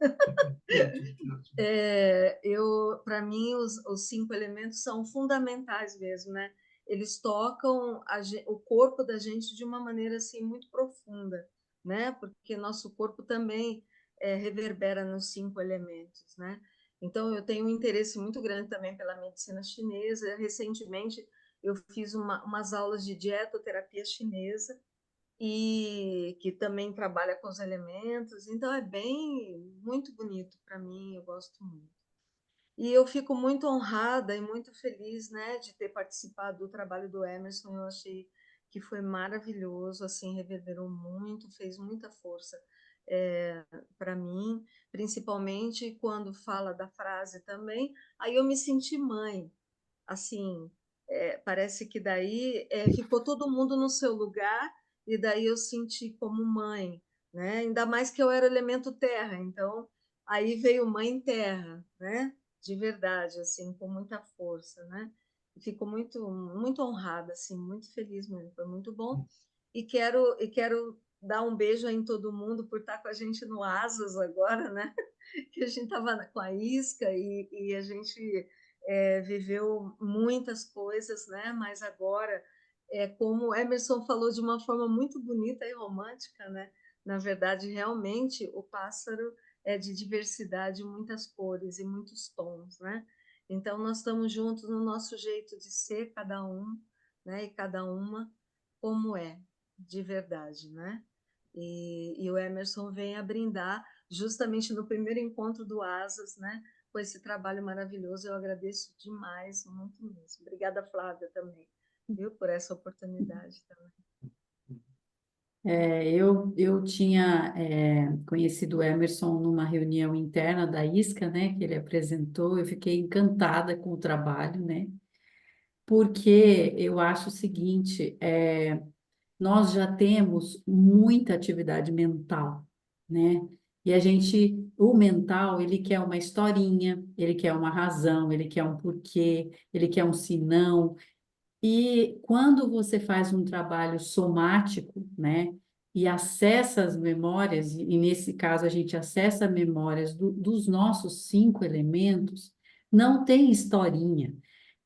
Para mim, os 5 elementos são fundamentais mesmo, né? Eles tocam o corpo da gente de uma maneira assim muito profunda, né? Porque nosso corpo também reverbera nos 5 elementos, né? Então, eu tenho um interesse muito grande também pela medicina chinesa. Recentemente, eu fiz umas aulas de dietoterapia chinesa, e que também trabalha com os elementos, então é muito bonito para mim, eu gosto muito. E eu fico muito honrada e muito feliz, né, de ter participado do trabalho do Emerson. Eu achei que foi maravilhoso, assim, reverberou muito, fez muita força para mim, principalmente quando fala da frase também. Aí eu me senti mãe, assim, parece que daí ficou todo mundo no seu lugar, e daí eu senti como mãe, né? Ainda mais que eu era elemento terra, então aí veio mãe terra, né? De verdade, assim, com muita força, né? E fico muito honrada, assim, muito feliz mesmo, foi muito bom. E quero dar um beijo aí em todo mundo por estar com a gente no Asas agora, né? Que a gente estava com a Isca e a gente viveu muitas coisas, né? Mas agora, como o Emerson falou de uma forma muito bonita e romântica, né? Na verdade, realmente, o pássaro é de diversidade, muitas cores e muitos tons, né? Então, nós estamos juntos no nosso jeito de ser, cada um, né? E cada uma como é, de verdade, né? E o Emerson vem a brindar justamente no primeiro encontro do Asas, né? Com esse trabalho maravilhoso. Eu agradeço demais, muito mesmo. Obrigada, Flávia, também, viu, por essa oportunidade também. Eu tinha conhecido o Emerson numa reunião interna da Isca, né, que ele apresentou. Eu fiquei encantada com o trabalho, né, porque eu acho o seguinte, nós já temos muita atividade mental, né? E o mental, ele quer uma historinha, ele quer uma razão, ele quer um porquê, ele quer um senão. E quando você faz um trabalho somático, né? E acessa as memórias, e nesse caso a gente acessa memórias dos nossos 5 elementos, não tem historinha,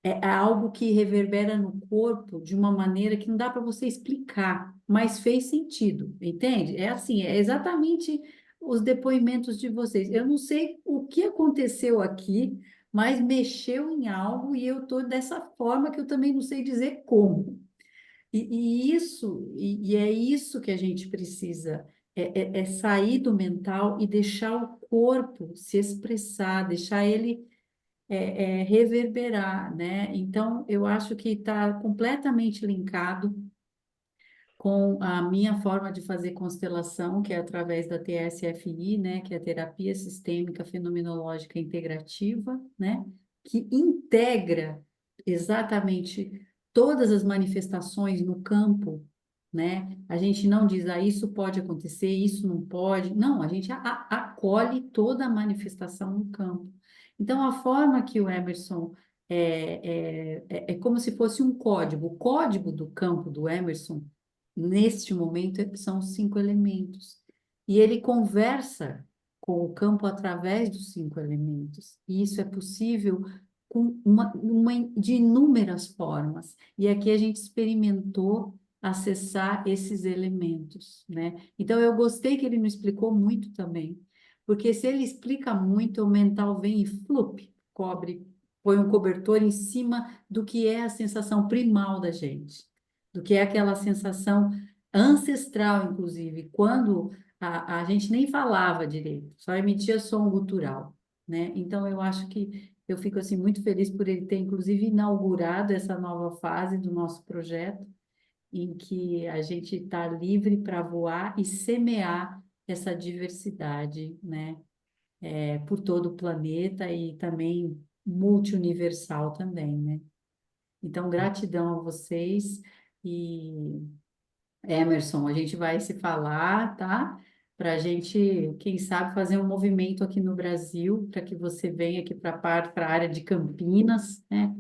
é algo que reverbera no corpo de uma maneira que não dá para você explicar, mas fez sentido, entende? É assim, é exatamente os depoimentos de vocês. Eu não sei o que aconteceu aqui, mas mexeu em algo e eu estou dessa forma que eu também não sei dizer como. E é isso que a gente precisa, é sair do mental e deixar o corpo se expressar, deixar ele reverberar, né? Então, eu acho que está completamente linkado com a minha forma de fazer constelação, que é através da TSFI, né? Que é a Terapia Sistêmica Fenomenológica Integrativa, né? Que integra exatamente todas as manifestações no campo, né? A gente não diz, isso pode acontecer, isso não pode. Não, a gente acolhe toda a manifestação no campo. Então, a forma que o Emerson é como se fosse um código. O código do campo do Emerson, neste momento, são os 5 elementos. E ele conversa com o campo através dos 5 elementos. E isso é possível com de inúmeras formas. E aqui a gente experimentou acessar esses elementos, né? Então, eu gostei que ele me explicou muito também, porque se ele explica muito, o mental vem e cobre, põe um cobertor em cima do que é a sensação primal da gente, do que é aquela sensação ancestral, inclusive, quando a gente nem falava direito, só emitia som gutural, né? Então, eu acho que Eu fico assim muito feliz por ele ter, inclusive, inaugurado essa nova fase do nosso projeto, em que a gente está livre para voar e semear essa diversidade, né? Por todo o planeta e também multiuniversal também, né? Então, gratidão a vocês e Emerson, a gente vai se falar, tá? Para a gente, quem sabe, fazer um movimento aqui no Brasil, para que você venha aqui para a área de Campinas, né?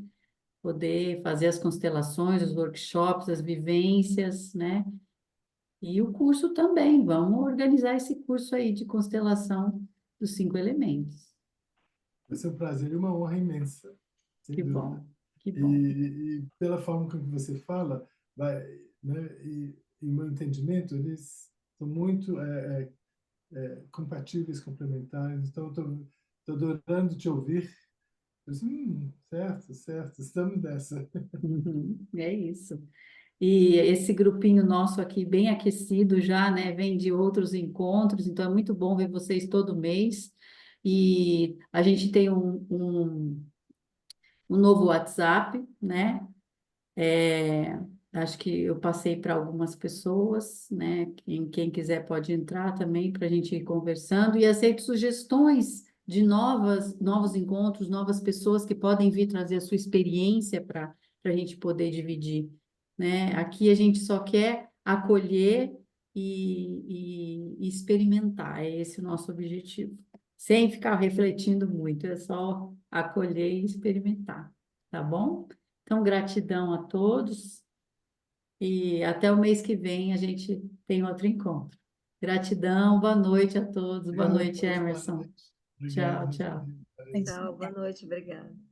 Poder fazer as constelações, os workshops, as vivências, né? E o curso também. Vamos organizar esse curso aí de constelação dos 5 elementos. Vai ser um prazer e uma honra imensa, sem Que dúvida. bom, que bom. E pela forma com que você fala, né, e meu entendimento, eles são muito compatíveis, complementares. Então, estou adorando te ouvir. Certo, certo, estamos nessa. É isso. E esse grupinho nosso aqui, bem aquecido já, né? Vem de outros encontros, então é muito bom ver vocês todo mês. E a gente tem um novo WhatsApp, né? Acho que eu passei para algumas pessoas, né? Quem quiser pode entrar também para a gente ir conversando e aceito sugestões de novos encontros, novas pessoas que podem vir trazer a sua experiência para a gente poder dividir, né? Aqui a gente só quer acolher e experimentar, é esse o nosso objetivo. Sem ficar refletindo muito, é só acolher e experimentar, tá bom? Então, gratidão a todos e até o mês que vem a gente tem outro encontro. Gratidão, boa noite a todos. Boa Obrigado a noite, todos, boa Emerson. noite. Tchau, Obrigado. tchau. Tchau, boa noite, obrigada.